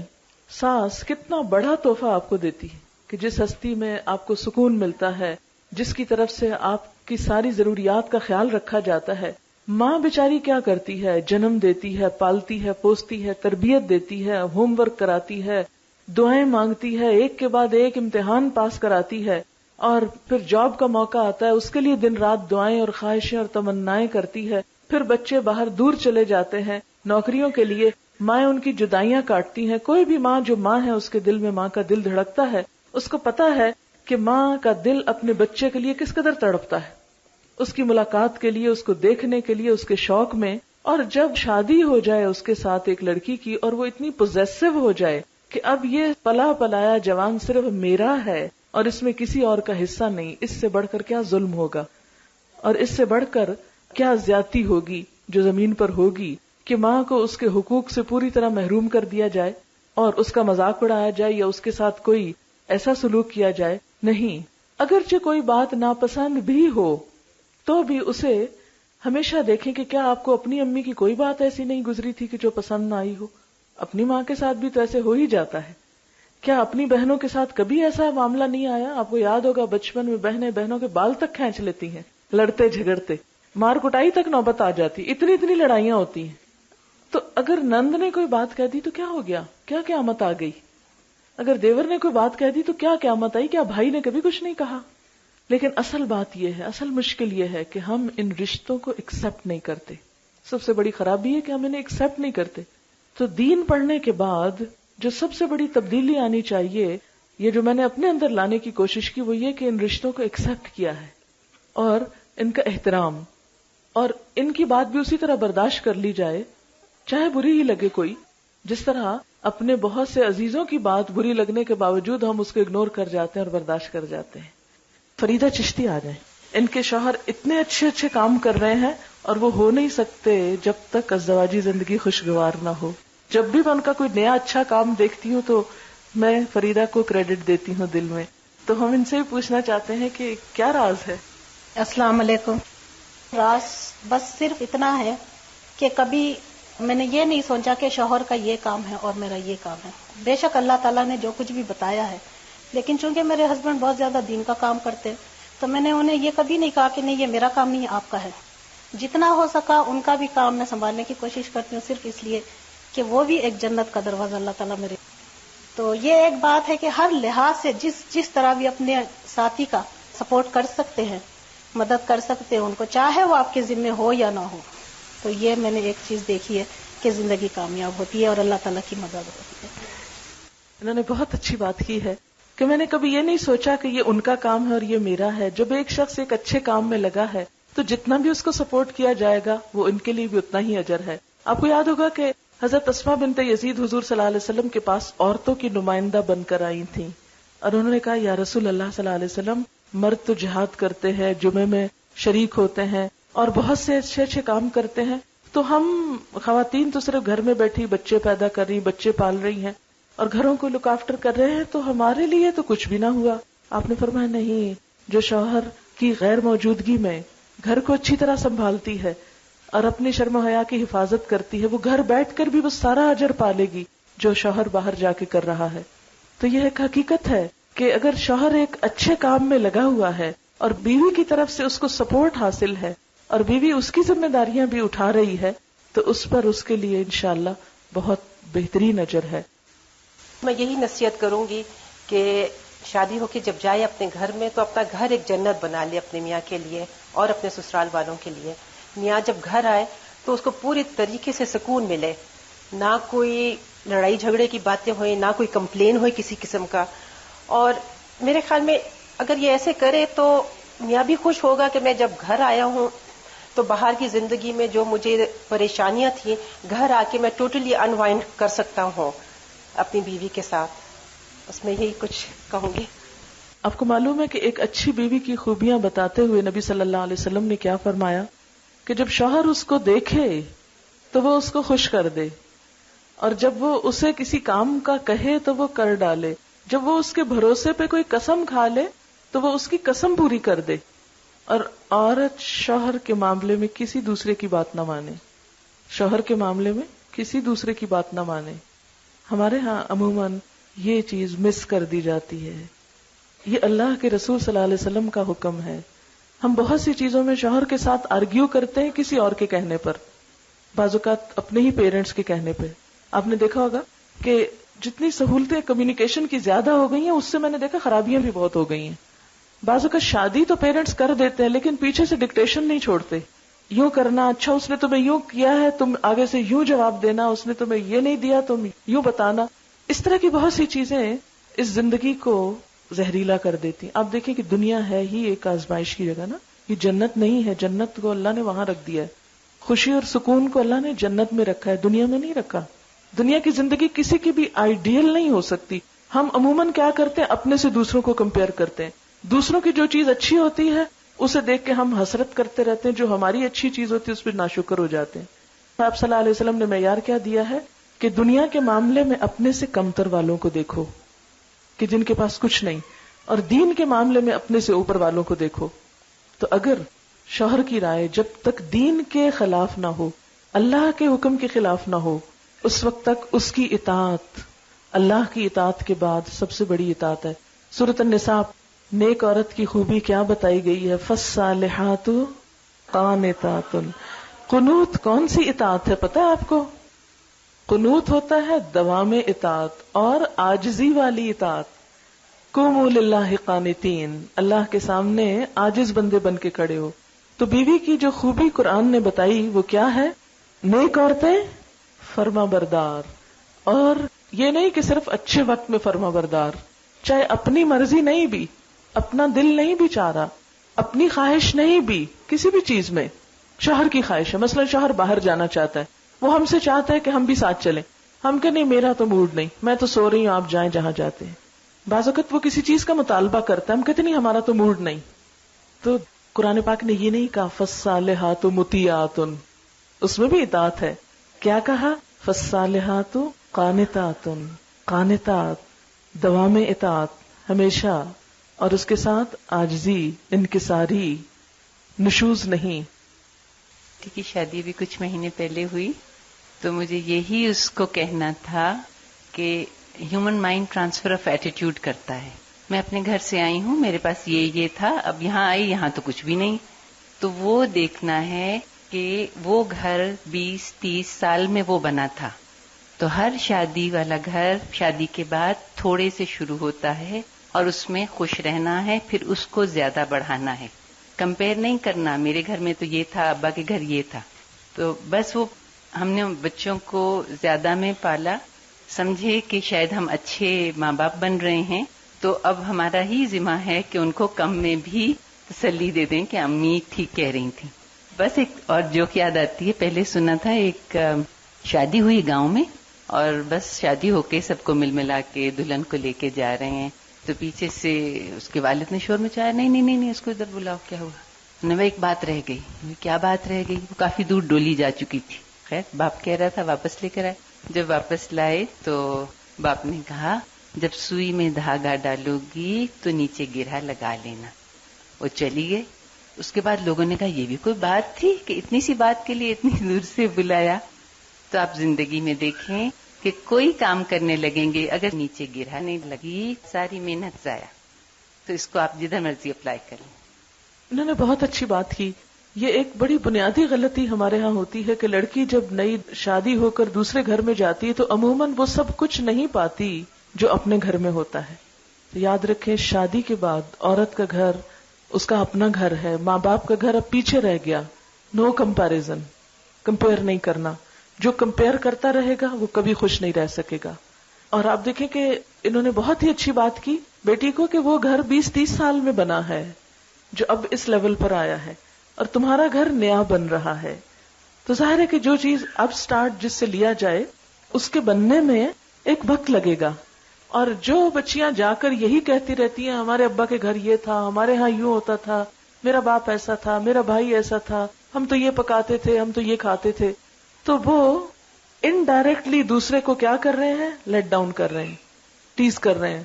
ساس کتنا بڑا تحفہ آپ کو دیتی ہے کہ جس ہستی میں آپ کو سکون ملتا ہے، جس کی طرف سے آپ کی ساری ضروریات کا خیال رکھا جاتا ہے. ماں بیچاری کیا کرتی ہے؟ جنم دیتی ہے، پالتی ہے، پوستی ہے، تربیت دیتی ہے، ہوم ورک کراتی ہے، دعائیں مانگتی ہے، ایک کے بعد ایک امتحان پاس کراتی ہے، اور پھر جاب کا موقع آتا ہے اس کے لیے دن رات دعائیں اور خواہشیں اور تمنائیں کرتی ہے. پھر بچے باہر دور چلے جاتے ہیں نوکریوں کے لیے، مائیں ان کی جدائیاں کاٹتی ہیں. کوئی بھی ماں جو ماں ہے اس کے دل میں ماں کا دل دھڑکتا ہے، اس کو پتا ہے کہ ماں کا دل اپنے بچے کے لیے کس قدر تڑپتا ہے، اس کی ملاقات کے لیے، اس کو دیکھنے کے لیے، اس کے شوق میں. اور جب شادی ہو جائے اس کے ساتھ ایک لڑکی کی اور وہ اتنی پوزیسو ہو جائے کہ اب یہ پلا پلایا جوان صرف میرا ہے اور اس میں کسی اور کا حصہ نہیں، اس سے بڑھ کر کیا ظلم ہوگا اور اس سے بڑھ کر کیا زیادتی ہوگی جو زمین پر ہوگی کہ ماں کو اس کے حقوق سے پوری طرح محروم کر دیا جائے اور اس کا مذاق اڑایا جائے یا اس کے ساتھ کوئی ایسا سلوک کیا جائے. نہیں، اگرچہ کوئی بات ناپسند بھی ہو تو بھی اسے ہمیشہ دیکھیں کہ کیا آپ کو اپنی امی کی کوئی بات ایسی نہیں گزری تھی کہ جو پسند نہ آئی ہو. اپنی ماں کے ساتھ بھی تو ایسے ہو ہی جاتا ہے. کیا اپنی بہنوں کے ساتھ کبھی ایسا معاملہ نہیں آیا؟ آپ کو یاد ہوگا بچپن میں بہنیں بہنوں کے بال تک کھینچ لیتی ہیں، لڑتے جھگڑتے، مار کٹائی تک نوبت آ جاتی، اتنی لڑائیاں ہوتی ہیں. تو اگر نند نے کوئی بات کہہ دی تو کیا ہو گیا؟ کیا قیامت آ گئی؟ اگر دیور نے کوئی بات کہہ دی تو کیا قیامت آئی؟ کیا بھائی نے کبھی کچھ نہیں کہا؟ لیکن اصل بات یہ ہے، اصل مشکل یہ ہے کہ ہم ان رشتوں کو ایکسپٹ نہیں کرتے. سب سے بڑی خرابی ہے کہ ہم انہیں ایکسپٹ نہیں کرتے. تو دین پڑھنے کے بعد جو سب سے بڑی تبدیلی آنی چاہیے، یہ جو میں نے اپنے اندر لانے کی کوشش کی، وہ یہ کہ ان رشتوں کو ایکسپٹ کیا ہے اور ان کا احترام اور ان کی بات بھی اسی طرح برداشت کر لی جائے چاہے بری ہی لگے کوئی، جس طرح اپنے بہت سے عزیزوں کی بات بری لگنے کے باوجود ہم اس کو اگنور کر جاتے ہیں اور برداشت کر جاتے ہیں. فریدہ چشتی آ جائیں. ان کے شوہر اتنے اچھے اچھے کام کر رہے ہیں اور وہ ہو نہیں سکتے جب تک ازدواجی زندگی خوشگوار نہ ہو. جب بھی میں ان کا کوئی نیا اچھا کام دیکھتی ہوں تو میں فریدہ کو کریڈٹ دیتی ہوں دل میں. تو ہم ان سے بھی پوچھنا چاہتے ہیں کہ کیا راز ہے؟ السلام علیکم. راز بس صرف اتنا ہے کہ کبھی میں نے یہ نہیں سوچا کہ شوہر کا یہ کام ہے اور میرا یہ کام ہے. بے شک اللہ تعالیٰ نے جو کچھ بھی بتایا ہے، لیکن چونکہ میرے ہسبینڈ بہت زیادہ دین کا کام کرتے تو میں نے انہیں یہ کبھی نہیں کہا کہ نہیں یہ میرا کام نہیں آپ کا ہے. جتنا ہو سکا ان کا بھی کام میں سنبھالنے کی کوشش کرتی ہوں، صرف اس لیے کہ وہ بھی ایک جنت کا دروازہ اللہ تعالیٰ میرے. تو یہ ایک بات ہے کہ ہر لحاظ سے جس طرح بھی اپنے ساتھی کا سپورٹ کر سکتے ہیں، مدد کر سکتے ہیں ان کو، چاہے وہ آپ کے ذمہ ہو یا نہ ہو. تو یہ میں نے ایک چیز دیکھی ہے کہ زندگی کامیاب ہوتی ہے اور اللہ تعالیٰ کی مدد ہوتی ہے. انہوں نے بہت اچھی بات کی ہے کہ میں نے کبھی یہ نہیں سوچا کہ یہ ان کا کام ہے اور یہ میرا ہے. جب ایک شخص ایک اچھے کام میں لگا ہے تو جتنا بھی اس کو سپورٹ کیا جائے گا وہ ان کے لیے بھی اتنا ہی اجر ہے. آپ کو یاد ہوگا کہ حضرت اسماء بنت یزید حضور صلی اللہ علیہ وسلم کے پاس عورتوں کی نمائندہ بن کر آئی تھیں اور انہوں نے کہا یا رسول اللہ صلی اللہ علیہ وسلم، مرد تو جہاد کرتے ہیں، جمعے میں شریک ہوتے ہیں اور بہت سے اچھے اچھے کام کرتے ہیں، تو ہم خواتین تو صرف گھر میں بیٹھی بچے پیدا کر رہی، بچے پال رہی ہیں اور گھروں کو لک آفٹر کر رہے ہیں، تو ہمارے لیے تو کچھ بھی نہ ہوا. آپ نے فرمایا نہیں، جو شوہر کی غیر موجودگی میں گھر کو اچھی طرح سنبھالتی ہے اور اپنی شرم و حیا کی حفاظت کرتی ہے، وہ گھر بیٹھ کر بھی وہ سارا اجر پالے گی جو شوہر باہر جا کے کر رہا ہے. تو یہ ایک حقیقت ہے کہ اگر شوہر ایک اچھے کام میں لگا ہوا ہے اور بیوی کی طرف سے اس کو سپورٹ حاصل ہے اور بیوی اس کی ذمہ داریاں بھی اٹھا رہی ہے تو اس پر اس کے لیے انشاءاللہ بہت بہترین اجر ہے. میں یہی نصیحت کروں گی کہ شادی ہو کے جب جائے اپنے گھر میں تو اپنا گھر ایک جنت بنا لے اپنے میاں کے لیے اور اپنے سسرال والوں کے لیے. میاں جب گھر آئے تو اس کو پوری طریقے سے سکون ملے، نہ کوئی لڑائی جھگڑے کی باتیں ہوئیں، نہ کوئی کمپلین ہوئی کسی قسم کا. اور میرے خیال میں اگر یہ ایسے کرے تو میاں بھی خوش ہوگا کہ میں جب گھر آیا ہوں تو باہر کی زندگی میں جو مجھے پریشانیاں تھیں گھر آ کے میں ٹوٹلی انوائنڈ کر سکتا ہوں اپنی بیوی کے ساتھ. اس میں یہی کچھ کہوں گی. آپ کو معلوم ہے کہ ایک اچھی بیوی کی خوبیاں بتاتے ہوئے نبی صلی اللہ علیہ وسلم نے کیا فرمایا کہ جب شوہر اس کو دیکھے تو وہ اس کو خوش کر دے، اور جب وہ اسے کسی کام کا کہے تو وہ کر ڈالے، جب وہ اس کے بھروسے پہ کوئی قسم کھا لے تو وہ اس کی قسم پوری کر دے، اور عورت شوہر کے معاملے میں کسی دوسرے کی بات نہ مانے. شوہر کے معاملے میں کسی دوسرے کی بات نہ مانے. ہمارے ہاں عموماً یہ چیز مس کر دی جاتی ہے. یہ اللہ کے رسول صلی اللہ علیہ وسلم کا حکم ہے. ہم بہت سی چیزوں میں شوہر کے ساتھ آرگیو کرتے ہیں کسی اور کے کہنے پر، بعض اوقات اپنے ہی پیرنٹس کے کہنے پہ. آپ نے دیکھا ہوگا کہ جتنی سہولتیں کمیونیکیشن کی زیادہ ہو گئی ہیں اس سے میں نے دیکھا خرابیاں بھی بہت ہو گئی ہیں. بعض اوقات شادی تو پیرنٹس کر دیتے ہیں لیکن پیچھے سے ڈکٹیشن نہیں چھوڑتے. یوں کرنا، اچھا اس نے تمہیں یوں کیا ہے تم آگے سے یوں جواب دینا، اس نے تمہیں یہ نہیں دیا تم یوں بتانا. اس طرح کی بہت سی چیزیں اس زندگی کو زہریلا کر دیتی. آپ دیکھیں کہ دنیا ہے ہی ایک آزمائش کی جگہ نا، یہ جنت نہیں ہے. جنت کو اللہ نے وہاں رکھ دیا ہے، خوشی اور سکون کو اللہ نے جنت میں رکھا ہے، دنیا میں نہیں رکھا. دنیا کی زندگی کسی کی بھی آئیڈیل نہیں ہو سکتی. ہم عموماً کیا کرتے ہیں، اپنے سے دوسروں کو کمپیئر کرتے ہیں. دوسروں کی جو چیز اچھی ہوتی ہے اسے دیکھ کے ہم حسرت کرتے رہتے ہیں، جو ہماری اچھی چیز ہوتی ہے اس پہ ناشکر ہو جاتے ہیں. آپ صلی اللہ علیہ وسلم نے معیار کیا دیا ہے کہ دنیا کے معاملے میں اپنے سے کمتر والوں کو دیکھو کہ جن کے پاس کچھ نہیں، اور دین کے معاملے میں اپنے سے اوپر والوں کو دیکھو. تو اگر شوہر کی رائے جب تک دین کے خلاف نہ ہو، اللہ کے حکم کے خلاف نہ ہو، اس وقت تک اس کی اطاعت اللہ کی اطاعت کے بعد سب سے بڑی اطاعت ہے. سورۃ النساء نیک عورت کی خوبی کیا بتائی گئی ہے؟ فالصالحات قانتات. قنوت کون سی اطاعت ہے پتہ ہے آپ کو؟ قنوت ہوتا ہے دوام اطاعت اور عاجزی والی اطاعت. قوموا للہ قانتین، اللہ کے سامنے عاجز بندے بن کے کھڑے ہو. تو بیوی کی جو خوبی قرآن نے بتائی وہ کیا ہے؟ نیک عورتیں فرما بردار. اور یہ نہیں کہ صرف اچھے وقت میں فرما بردار، چاہے اپنی مرضی نہیں بھی، اپنا دل نہیں بھی چاہ رہا، اپنی خواہش نہیں بھی، کسی بھی چیز میں شوہر کی خواہش ہے، مثلا شوہر باہر جانا چاہتا ہے، وہ ہم سے چاہتا ہے کہ ہم بھی ساتھ چلیں، ہم کہ نہیں میرا تو موڈ نہیں، میں تو سو رہی ہوں، آپ جائیں جہاں جاتے ہیں. بعض اوقات وہ کسی چیز کا مطالبہ کرتا ہے، ہم کہتے نہیں ہمارا تو موڈ نہیں. تو قرآن پاک نے یہ نہیں کہا فالصالحات مطیعات، اس میں بھی اطاعت ہے. کیا کہا؟ فالصالحات قانتات، قانتات دوام اطاعت ہمیشہ، اور اس کے ساتھ عاجزی، انکساری، نشوز نہیں. کی شادی بھی کچھ مہینے پہلے ہوئی، تو مجھے یہی اس کو کہنا تھا کہ human mind transfer of attitude کرتا ہے. میں اپنے گھر سے آئی ہوں، میرے پاس یہ تھا، اب یہاں آئی، یہاں تو کچھ بھی نہیں. تو وہ دیکھنا ہے کہ وہ گھر 20-30 سال میں وہ بنا تھا. تو ہر شادی والا گھر شادی کے بعد تھوڑے سے شروع ہوتا ہے اور اس میں خوش رہنا ہے، پھر اس کو زیادہ بڑھانا ہے. کمپیئر نہیں کرنا، میرے گھر میں تو یہ تھا، ابا کے گھر یہ تھا. تو بس وہ ہم نے بچوں کو زیادہ میں پالا، سمجھے کہ شاید ہم اچھے ماں باپ بن رہے ہیں، تو اب ہمارا ہی ذمہ ہے کہ ان کو کم میں بھی تسلی دے دیں کہ امی ٹھیک کہہ رہی تھیں. بس ایک اور جوک یاد آتی ہے، پہلے سنا تھا، ایک شادی ہوئی گاؤں میں، اور بس شادی ہو کے سب کو مل ملا کے دلہن کو لے کے جا رہے ہیں، تو پیچھے سے اس کے والد نے شور مچایا، نہیں اس کو ادھر بلاؤ. کیا ہوا؟ انہیں ایک بات رہ گئی. کیا بات رہ گئی؟ وہ کافی دور ڈولی جا چکی تھی. خیر باپ کہہ رہا تھا واپس لے کر آئے. جب واپس لائے تو باپ نے کہا جب سوئی میں دھاگا ڈالو گی تو نیچے گرہ لگا لینا. وہ چلی گئے. اس کے بعد لوگوں نے کہا یہ بھی کوئی بات تھی کہ اتنی سی بات کے لیے اتنی دور سے بلایا. تو آپ زندگی میں دیکھیں کہ کوئی کام کرنے لگیں گے، اگر نیچے گرہ نہیں لگی ساری محنت ضائع. تو اس کو آپ جدھر مرضی اپلائی کریں. انہوں نے بہت اچھی بات کی. یہ ایک بڑی بنیادی غلطی ہمارے ہاں ہوتی ہے کہ لڑکی جب نئی شادی ہو کر دوسرے گھر میں جاتی ہے تو عموماً وہ سب کچھ نہیں پاتی جو اپنے گھر میں ہوتا ہے. یاد رکھیں شادی کے بعد عورت کا گھر اس کا اپنا گھر ہے، ماں باپ کا گھر اب پیچھے رہ گیا. نو کمپیریزن، کمپیئر نہیں کرنا. جو کمپیئر کرتا رہے گا وہ کبھی خوش نہیں رہ سکے گا. اور آپ دیکھیں کہ انہوں نے بہت ہی اچھی بات کی بیٹی کو کہ وہ گھر 20-30 سال میں بنا ہے جو اب اس لیول پر آیا ہے، اور تمہارا گھر نیا بن رہا ہے. تو ظاہر ہے کہ جو چیز اب سٹارٹ جس سے لیا جائے اس کے بننے میں ایک وقت لگے گا. اور جو بچیاں جا کر یہی کہتی رہتی ہیں ہمارے ابا کے گھر یہ تھا، ہمارے ہاں یوں ہوتا تھا، میرا باپ ایسا تھا، میرا بھائی ایسا تھا، ہم تو یہ پکاتے تھے، ہم تو یہ کھاتے تھے، تو وہ انڈائریکٹلی دوسرے کو کیا کر رہے ہیں؟ لیٹ ڈاؤن کر رہے ہیں، ٹیز کر رہے ہیں.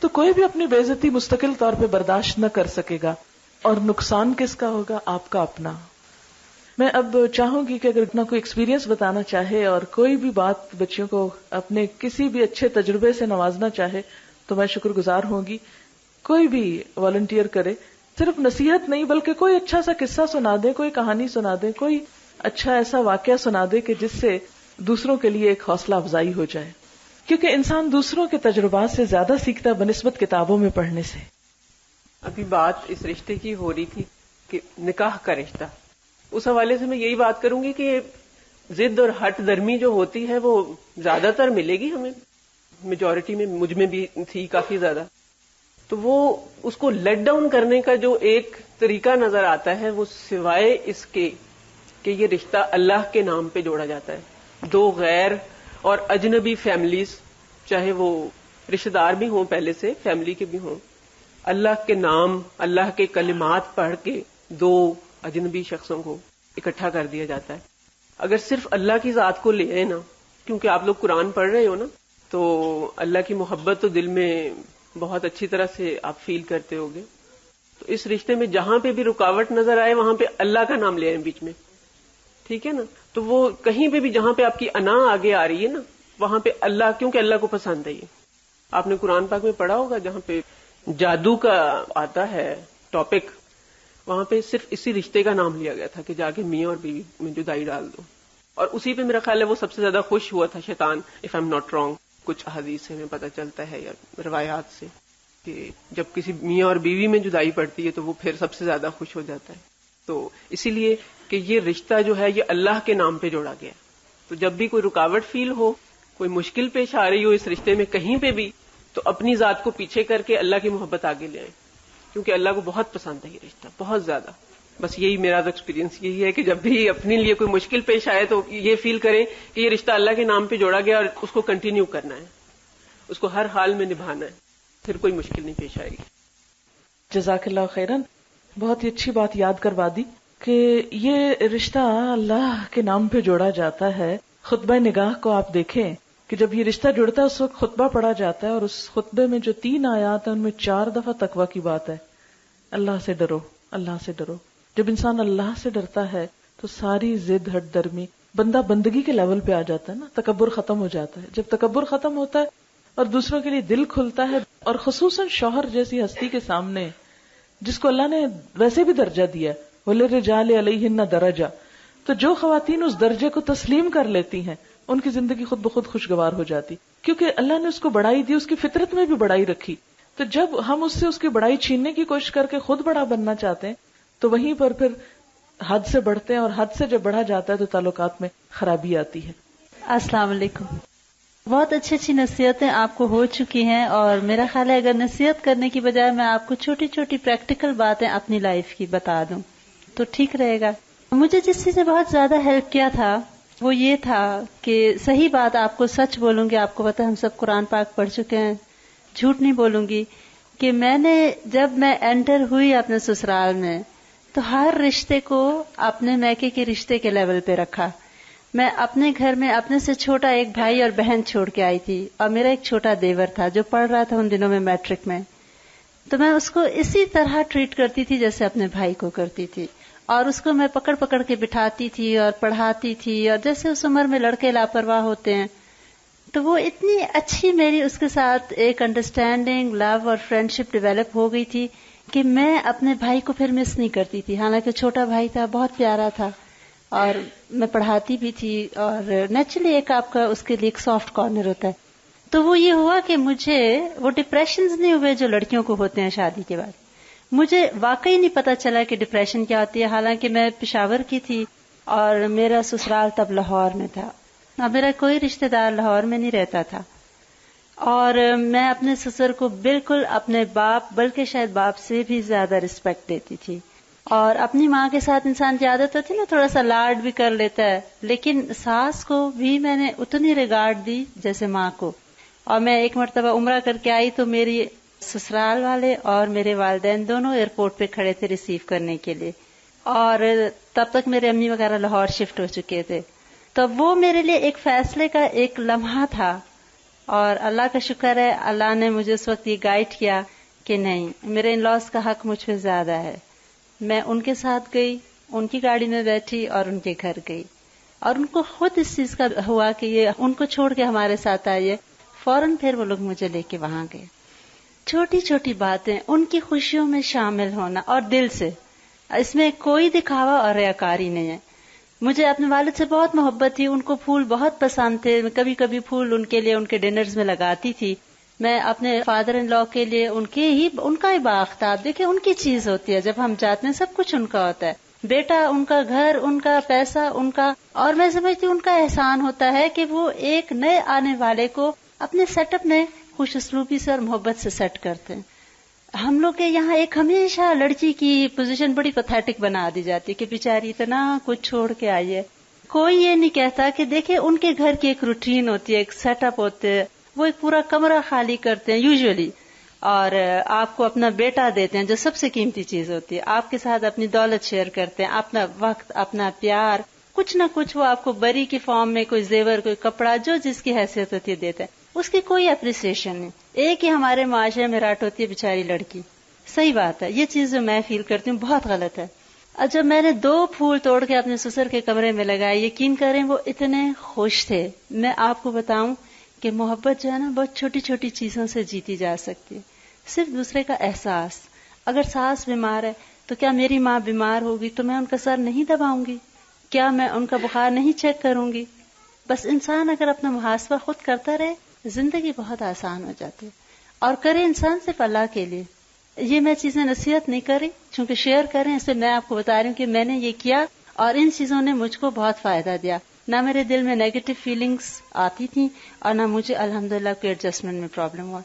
تو کوئی بھی اپنی بے عزتی مستقل طور پہ برداشت نہ کر سکے گا. اور نقصان کس کا ہوگا؟ آپ کا اپنا. میں اب چاہوں گی کہ اگر اتنا کوئی ایکسپیرینس بتانا چاہے اور کوئی بھی بات بچیوں کو اپنے کسی بھی اچھے تجربے سے نوازنا چاہے تو میں شکر گزار ہوں گی. کوئی بھی والنٹیئر کرے، صرف نصیحت نہیں بلکہ کوئی اچھا سا قصہ سنا دے، کوئی کہانی سنا دے، کوئی اچھا ایسا واقعہ سنا دے کہ جس سے دوسروں کے لیے ایک حوصلہ افزائی ہو جائے. کیونکہ انسان دوسروں کے تجربات سے زیادہ سیکھتا بنسبت کتابوں میں پڑھنے سے. ابھی بات اس رشتے کی ہو رہی تھی کہ نکاح کا رشتہ، اس حوالے سے میں یہی بات کروں گی کہ ضد اور ہٹ درمی جو ہوتی ہے وہ زیادہ تر ملے گی ہمیں، میجورٹی میں، مجھ میں بھی تھی کافی زیادہ. تو وہ اس کو لیٹ ڈاؤن کرنے کا جو ایک طریقہ نظر آتا ہے وہ سوائے اس کے کہ یہ رشتہ اللہ کے نام پہ جوڑا جاتا ہے. دو غیر اور اجنبی فیملیز، چاہے وہ رشتہ دار بھی ہوں پہلے سے، فیملی کے بھی ہوں، اللہ کے نام، اللہ کے کلمات پڑھ کے دو اجنبی شخصوں کو اکٹھا کر دیا جاتا ہے. اگر صرف اللہ کی ذات کو لے آئے نا، کیونکہ آپ لوگ قرآن پڑھ رہے ہو نا، تو اللہ کی محبت تو دل میں بہت اچھی طرح سے آپ فیل کرتے ہوگے. تو اس رشتے میں جہاں پہ بھی رکاوٹ نظر آئے وہاں پہ اللہ کا نام لے آئیں بیچ میں، ٹھیک ہے نا. تو وہ کہیں پہ بھی جہاں پہ آپ کی انا آگے آ رہی ہے نا وہاں پہ اللہ، کیونکہ اللہ کو پسند ہے. یہ آپ نے قرآن پاک میں پڑھا ہوگا جہاں پہ جادو کا آتا ہے ٹاپک، وہاں پہ صرف اسی رشتے کا نام لیا گیا تھا کہ جا کے میاں اور بیوی میں جدائی ڈال دو. اور اسی پہ میرا خیال ہے وہ سب سے زیادہ خوش ہوا تھا شیطان، if I am not wrong. کچھ حدیث سے ہمیں پتہ چلتا ہے یا روایات سے کہ جب کسی میاں اور بیوی میں جدائی پڑتی ہے تو وہ پھر سب سے زیادہ خوش ہو جاتا ہے. تو اسی لیے کہ یہ رشتہ جو ہے یہ اللہ کے نام پہ جوڑا گیا. تو جب بھی کوئی رکاوٹ فیل ہو، کوئی مشکل پیش آ رہی ہو اس رشتے میں کہیں پہ بھی، تو اپنی ذات کو پیچھے کر کے اللہ کی محبت آگے لے آئیں، کیونکہ اللہ کو بہت پسند ہے یہ رشتہ، بہت زیادہ. بس یہی میرا ایکسپیرینس یہی ہے کہ جب بھی اپنے لیے کوئی مشکل پیش آئے تو یہ فیل کریں کہ یہ رشتہ اللہ کے نام پہ جوڑا گیا اور اس کو کنٹینیو کرنا ہے، اس کو ہر حال میں نبھانا ہے، پھر کوئی مشکل نہیں پیش آئے گی. جزاک اللہ خیرن. بہت ہی اچھی بات یاد کروا دی کہ یہ رشتہ اللہ کے نام پہ جوڑا جاتا ہے. خطبہ نگاہ کو آپ دیکھیں کہ جب یہ رشتہ جڑتا ہے اس وقت خطبہ پڑھا جاتا ہے اور اس خطبے میں جو 3 آیات ہیں ان میں 4 دفعہ تقویٰ کی بات ہے. اللہ سے ڈرو، اللہ سے ڈرو. جب انسان اللہ سے ڈرتا ہے تو ساری ضد ہٹ درمی بندہ بندگی کے لیول پہ آ جاتا ہے نا، تکبر ختم ہو جاتا ہے. جب تکبر ختم ہوتا ہے اور دوسروں کے لیے دل کھلتا ہے، اور خصوصاً شوہر جیسی ہستی کے سامنے جس کو اللہ نے ویسے بھی درجہ دیا ہے، وَلِلرِّجَالِ عَلَيْهِنَّ دَرَجَةٌ، تو جو خواتین اس درجے کو تسلیم کر لیتی ہیں ان کی زندگی خود بخود خوشگوار ہو جاتی، کیونکہ اللہ نے اس کو بڑائی دی، اس کی فطرت میں بھی بڑائی رکھی. تو جب ہم اس سے اس کی بڑائی چھیننے کی کوشش کر کے خود بڑا بننا چاہتے ہیں تو وہیں پر پھر حد سے بڑھتے ہیں، اور حد سے جب بڑھا جاتا ہے تو تعلقات میں خرابی آتی ہے. السلام علیکم. بہت اچھی اچھی نصیحتیں آپ کو ہو چکی ہیں، اور میرا خیال ہے اگر نصیحت کرنے کی بجائے میں آپ کو چھوٹی چھوٹی پریکٹیکل باتیں اپنی لائف کی بتا دوں تو ٹھیک رہے گا. مجھے جس چیز نے بہت زیادہ ہیلپ کیا تھا وہ یہ تھا کہ صحیح بات آپ کو سچ بولوں گی، آپ کو پتہ ہم سب قرآن پاک پڑھ چکے ہیں، جھوٹ نہیں بولوں گی، کہ جب میں انٹر ہوئی اپنے سسرال میں تو ہر رشتے کو اپنے میکے کے رشتے کے لیول پہ رکھا. میں اپنے گھر میں اپنے سے چھوٹا ایک بھائی اور بہن چھوڑ کے آئی تھی، اور میرا ایک چھوٹا دیور تھا جو پڑھ رہا تھا ان دنوں میں میٹرک میں. تو میں اس کو اسی طرح ٹریٹ کرتی تھی جیسے اپنے بھائی کو کرتی تھی، اور اس کو میں پکڑ پکڑ کے بٹھاتی تھی اور پڑھاتی تھی. اور جیسے اس عمر میں لڑکے لاپرواہ ہوتے ہیں، تو وہ اتنی اچھی میری اس کے ساتھ ایک انڈرسٹینڈنگ، لو اور فرینڈشپ ڈیولپ ہو گئی تھی کہ میں اپنے بھائی کو پھر مس نہیں کرتی تھی. حالانکہ چھوٹا بھائی تھا، بہت پیارا تھا، اور میں پڑھاتی بھی تھی، اور نیچرلی ایک آپ کا اس کے لیے ایک سافٹ کارنر ہوتا ہے. تو وہ یہ ہوا کہ مجھے وہ ڈپریشنز نہیں ہوئے جو لڑکیوں کو ہوتے ہیں شادی کے بعد. مجھے واقعی نہیں پتا چلا کہ ڈپریشن کیا ہوتی ہے. حالانکہ میں پشاور کی تھی اور میرا سسرال تب لاہور میں تھا، اور میرا کوئی رشتہ دار لاہور میں نہیں رہتا تھا، اور میں اپنے سسر کو بالکل اپنے باپ، بلکہ شاید باپ سے بھی زیادہ رسپیکٹ دیتی تھی. اور اپنی ماں کے ساتھ انسان کی عادت ہوتی ہے نا تھوڑا سا لاڈ بھی کر لیتا ہے، لیکن ساس کو بھی میں نے اتنی ریگارڈ دی جیسے ماں کو. اور میں ایک مرتبہ عمرہ کر کے آئی تو میری سسرال والے اور میرے والدین دونوں ایئرپورٹ پہ کھڑے تھے ریسیو کرنے کے لیے، اور تب تک میرے امی وغیرہ لاہور شفٹ ہو چکے تھے. تو وہ میرے لیے ایک فیصلے کا ایک لمحہ تھا، اور اللہ کا شکر ہے اللہ نے مجھے اس وقت یہ گائیڈ کیا کہ نہیں، میرے ان لاس کا حق مجھ پہ زیادہ ہے. میں ان کے ساتھ گئی، ان کی گاڑی میں بیٹھی اور ان کے گھر گئی، اور ان کو خود اس چیز کا ہوا کہ یہ ان کو چھوڑ کے ہمارے ساتھ آئیے. فوراً پھر وہ لوگ مجھے لے کے وہاں گئے. چھوٹی چھوٹی باتیں، ان کی خوشیوں میں شامل ہونا اور دل سے، اس میں کوئی دکھاوا اور ریاکاری نہیں ہے. مجھے اپنے والد سے بہت محبت تھی، ان کو پھول بہت پسند تھے، میں کبھی کبھی پھول ان کے لیے ان کے ڈنرز میں لگاتی تھی. میں اپنے فادر ان لا کے لیے ان کا ہی باغ تھا. آپ دیکھیں ان کی چیز ہوتی ہے، جب ہم جاتے ہیں سب کچھ ان کا ہوتا ہے، بیٹا ان کا، گھر ان کا، پیسہ ان کا. اور میں سمجھتی ہوں ان کا احسان ہوتا ہے کہ وہ ایک نئے آنے والے کو اپنے سیٹ اپ میں خوش اسلوبی سے اور محبت سے سیٹ کرتے ہیں. ہم لوگ کے یہاں ایک ہمیشہ لڑکی کی پوزیشن بڑی پیتھیٹک بنا دی جاتی ہے کہ بیچاری اتنا کچھ چھوڑ کے آئی ہے. کوئی یہ نہیں کہتا کہ دیکھیں ان کے گھر کی ایک روٹین ہوتی ہے، ایک سیٹ اپ ہوتے ہے، وہ ایک پورا کمرہ خالی کرتے ہیں یوزلی، اور آپ کو اپنا بیٹا دیتے ہیں جو سب سے قیمتی چیز ہوتی ہے، آپ کے ساتھ اپنی دولت شیئر کرتے ہیں، اپنا وقت، اپنا پیار، کچھ نہ کچھ وہ آپ کو بری کی فارم میں کوئی زیور، کوئی کپڑا، جو جس کی حیثیت ہوتی ہے دیتے ہیں. اس کی کوئی اپریسیشن نہیں. ایک ہی ہمارے معاشرے میں راٹ ہوتی ہے بیچاری لڑکی. صحیح بات ہے، یہ چیز جو میں فیل کرتی ہوں بہت غلط ہے. جب میں نے 2 پھول توڑ کے اپنے سسر کے کمرے میں لگائے، یقین کریں وہ اتنے خوش تھے. میں آپ کو بتاؤں کہ محبت جو ہے نا بہت چھوٹی چھوٹی چیزوں سے جیتی جا سکتی ہے. صرف دوسرے کا احساس. اگر ساس بیمار ہے تو کیا میری ماں بیمار ہوگی تو میں ان کا سر نہیں دباؤں گی؟ کیا میں ان کا بخار نہیں چیک کروں گی؟ بس انسان اگر اپنا محاسبہ خود کرتا رہے زندگی بہت آسان ہو جاتی ہے. اور کرے انسان صرف اللہ کے لیے. یہ میں چیزیں نصیحت نہیں کر رہی، چونکہ شیئر کریں اس سے میں آپ کو بتا رہی ہوں کہ میں نے یہ کیا اور ان چیزوں نے مجھ کو بہت فائدہ دیا. نہ میرے دل میں نیگیٹو فیلنگز آتی تھیں اور نہ مجھے الحمدللہ کوئی ایڈجسٹمنٹ میں پرابلم ہوا.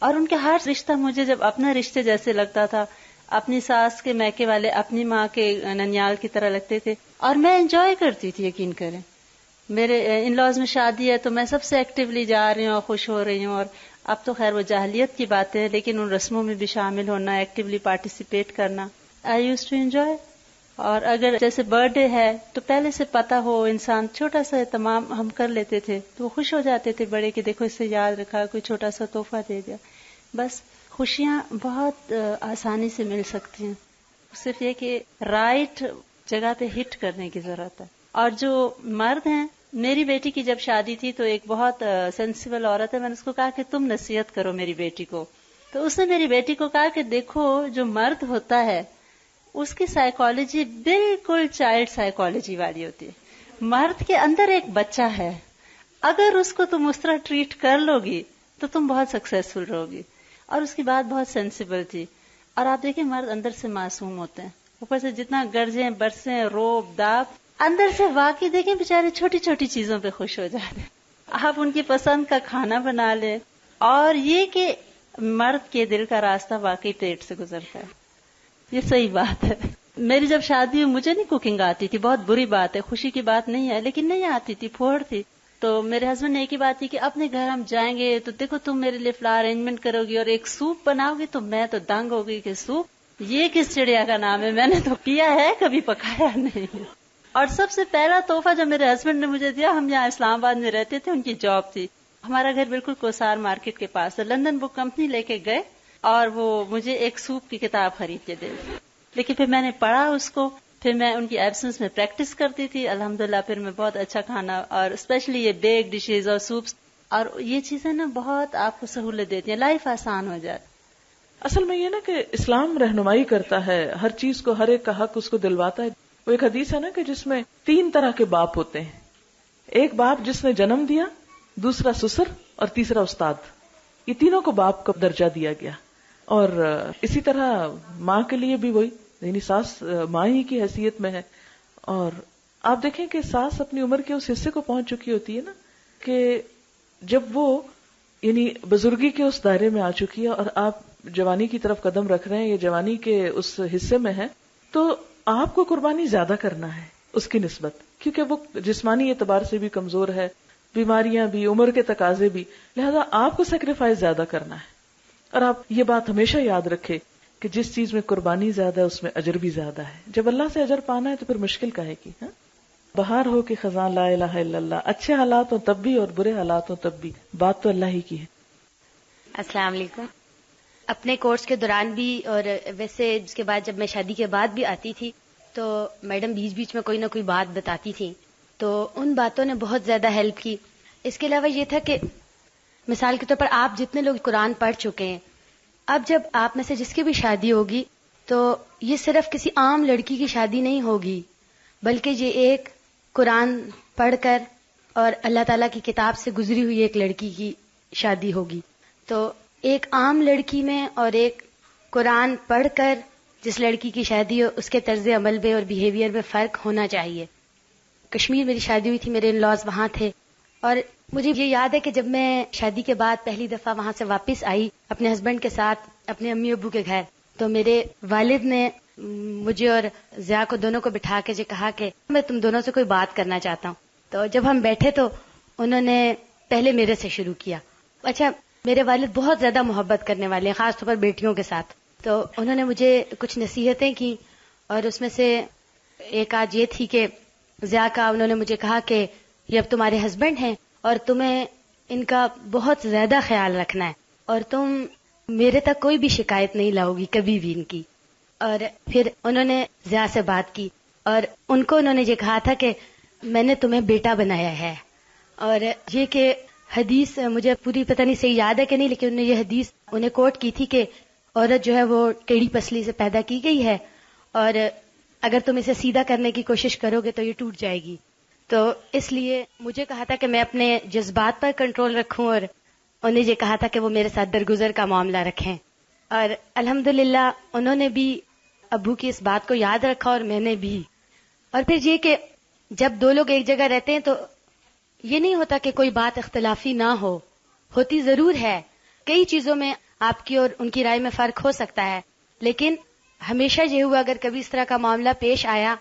اور ان کے ہر رشتہ مجھے جب اپنا رشتے جیسے لگتا تھا. اپنی ساس کے میکے والے اپنی ماں کے ننیال کی طرح لگتے تھے، اور میں انجوائے کرتی تھی، یقین کریں. میرے ان لاز میں شادی ہے تو میں سب سے ایکٹیولی جا رہی ہوں اور خوش ہو رہی ہوں. اور اب تو خیر وہ جاہلیت کی بات ہے، لیکن ان رسموں میں بھی شامل ہونا، ایکٹیولی پارٹیسپیٹ کرنا، آئی یوز ٹو انجوائے. اور اگر جیسے برتھ ڈے ہے تو پہلے سے پتا ہو، انسان چھوٹا سا اہتمام ہم کر لیتے تھے تو وہ خوش ہو جاتے تھے بڑے کہ دیکھو اس سے یاد رکھا، کوئی چھوٹا سا تحفہ دے دیا. بس خوشیاں بہت آسانی سے مل سکتی ہیں، صرف یہ کہ رائٹ جگہ پہ ہٹ کرنے کی ضرورت ہے. اور جو مرد ہیں، میری بیٹی کی جب شادی تھی تو ایک بہت سینسیبل عورت ہے، میں نے اس کو کہا کہ تم نصیحت کرو میری بیٹی کو. تو اس نے میری بیٹی کو کہا کہ دیکھو جو مرد ہوتا ہے اس کی سائیکالوجی بالکل چائلڈ سائیکالوجی والی ہوتی ہے. مرد کے اندر ایک بچہ ہے، اگر اس کو تم اس طرح ٹریٹ کر لو گی تو تم بہت سکسیسفل رہو گی. اور اس کی بات بہت سینسیبل تھی. اور آپ دیکھیں مرد اندر سے معصوم ہوتے ہیں، اوپر سے جتنا گرجیں برسیں روب داب، اندر سے واقعی دیکھیں بیچارے چھوٹی چھوٹی چیزوں پہ خوش ہو جاتے ہیں. آپ ان کی پسند کا کھانا بنا لیں، اور یہ کہ مرد کے دل کا راستہ واقعی پیٹ سے گزرتا ہے، یہ صحیح بات ہے. میری جب شادی ہوئی مجھے نہیں کوکنگ آتی تھی، بہت بری بات ہے، خوشی کی بات نہیں ہے، لیکن نہیں آتی تھی، پھوڑ تھی. تو میرے ہسبینڈ نے ایک ہی بات تھی کہ اپنے گھر ہم جائیں گے تو دیکھو تم میرے لیے فلاور ارینجمنٹ کرو گی اور ایک سوپ بناؤ گی. تو میں تو دنگ ہو گئی کہ سوپ، یہ کس چڑیا کا نام ہے، میں نے تو پیا ہے کبھی پکایا نہیں. اور سب سے پہلا تحفہ جو میرے ہسبینڈ نے مجھے دیا، ہم یہاں اسلام آباد میں رہتے تھے، ان کی جاب تھی، ہمارا گھر بالکل کوسار مارکیٹ کے پاس ہے. لندن بک کمپنی لے کے گئے اور وہ مجھے ایک سوپ کی کتاب خرید کے دے. لیکن پھر میں نے پڑھا اس کو، پھر میں ان کی ایبسنس میں پریکٹس کرتی تھی، الحمدللہ پھر میں بہت اچھا کھانا، اور اسپیشلی یہ بیک ڈشز اور سوپس اور یہ چیزیں نا بہت آپ کو سہولت دیتی ہیں، لائف آسان ہو جاتی. اصل میں یہ نا کہ اسلام رہنمائی کرتا ہے، ہر چیز کو، ہر ایک کا حق اس کو دلواتا ہے. وہ ایک حدیث ہے نا کہ جس میں 3 طرح کے باپ ہوتے ہیں، ایک باپ جس نے جنم دیا، دوسرا سسر اور تیسرا استاد. یہ تینوں کو باپ کا درجہ دیا گیا. اور اسی طرح ماں کے لیے بھی وہی، یعنی ساس ماں ہی کی حیثیت میں ہے. اور آپ دیکھیں کہ ساس اپنی عمر کے اس حصے کو پہنچ چکی ہوتی ہے نا کہ جب وہ یعنی بزرگی کے اس دائرے میں آ چکی ہے اور آپ جوانی کی طرف قدم رکھ رہے ہیں، یہ جوانی کے اس حصے میں ہے، تو آپ کو قربانی زیادہ کرنا ہے اس کی نسبت، کیونکہ وہ جسمانی اعتبار سے بھی کمزور ہے، بیماریاں بھی، عمر کے تقاضے بھی، لہذا آپ کو سیکریفائز زیادہ کرنا ہے. اور آپ یہ بات ہمیشہ یاد رکھے کہ جس چیز میں قربانی زیادہ ہے اس میں اجر بھی زیادہ ہے. جب اللہ سے اجر پانا ہے تو پھر مشکل کہے گی. بہار ہو کہ خزاں لا الہ الا اللہ، اچھے حالات ہوں تب بھی اور برے حالات ہوں تب بھی، بات تو اللہ ہی کی ہے. السلام علیکم. اپنے کورس کے دوران بھی اور ویسے اس کے بعد جب میں شادی کے بعد بھی آتی تھی تو میڈم بیچ بیچ میں کوئی نہ کوئی بات بتاتی تھی، تو ان باتوں نے بہت زیادہ ہیلپ کی. اس کے علاوہ یہ تھا کہ مثال کے طور پر آپ جتنے لوگ قرآن پڑھ چکے ہیں، اب جب آپ میں سے جس کی بھی شادی ہوگی تو یہ صرف کسی عام لڑکی کی شادی نہیں ہوگی، بلکہ یہ ایک قرآن پڑھ کر اور اللہ تعالیٰ کی کتاب سے گزری ہوئی ایک لڑکی کی شادی ہوگی. تو ایک عام لڑکی میں اور ایک قرآن پڑھ کر جس لڑکی کی شادی ہو، اس کے طرز عمل میں اور بیہیویئر میں فرق ہونا چاہیے. کشمیر میری شادی ہوئی تھی، میرے ان لاز وہاں تھے، اور مجھے یہ یاد ہے کہ جب میں شادی کے بعد پہلی دفعہ وہاں سے واپس آئی اپنے ہسبینڈ کے ساتھ اپنے امی ابو کے گھر، تو میرے والد نے مجھے اور ضیاء کو دونوں کو بٹھا کے جو کہا کہ میں تم دونوں سے کوئی بات کرنا چاہتا ہوں. تو جب ہم بیٹھے تو انہوں نے پہلے میرے سے شروع کیا. اچھا، میرے والد بہت زیادہ محبت کرنے والے ہیں، خاص طور پر بیٹیوں کے ساتھ. تو انہوں نے مجھے کچھ نصیحتیں کی، اور اس میں سے ایک آج یہ تھی کہ ضیاء کا انہوں نے مجھے کہا کہ یہ اب تمہارے ہسبینڈ ہیں اور تمہیں ان کا بہت زیادہ خیال رکھنا ہے، اور تم میرے تک کوئی بھی شکایت نہیں لاؤ گی کبھی بھی ان کی. اور پھر انہوں نے ضیاء سے بات کی اور ان کو انہوں نے یہ کہا تھا کہ میں نے تمہیں بیٹا بنایا ہے. اور یہ کہ حدیث مجھے پوری پتہ نہیں صحیح یاد ہے کہ نہیں، لیکن انہوں نے یہ حدیث انہیں کوٹ کی تھی کہ عورت جو ہے وہ ٹیڑھی پسلی سے پیدا کی گئی ہے، اور اگر تم اسے سیدھا کرنے کی کوشش کرو گے تو یہ ٹوٹ جائے گی. تو اس لیے مجھے کہا تھا کہ میں اپنے جذبات پر کنٹرول رکھوں، اور انہیں یہ کہا تھا کہ وہ میرے ساتھ درگزر کا معاملہ رکھیں. اور الحمدللہ انہوں نے بھی ابو کی اس بات کو یاد رکھا اور میں نے بھی. اور پھر یہ کہ جب دو لوگ ایک جگہ رہتے ہیں تو یہ نہیں ہوتا کہ کوئی بات اختلافی نہ ہو، ہوتی ضرور ہے. کئی چیزوں میں آپ کی اور ان کی رائے میں فرق ہو سکتا ہے، لیکن ہمیشہ یہ ہوا اگر کبھی اس طرح کا معاملہ پیش آیا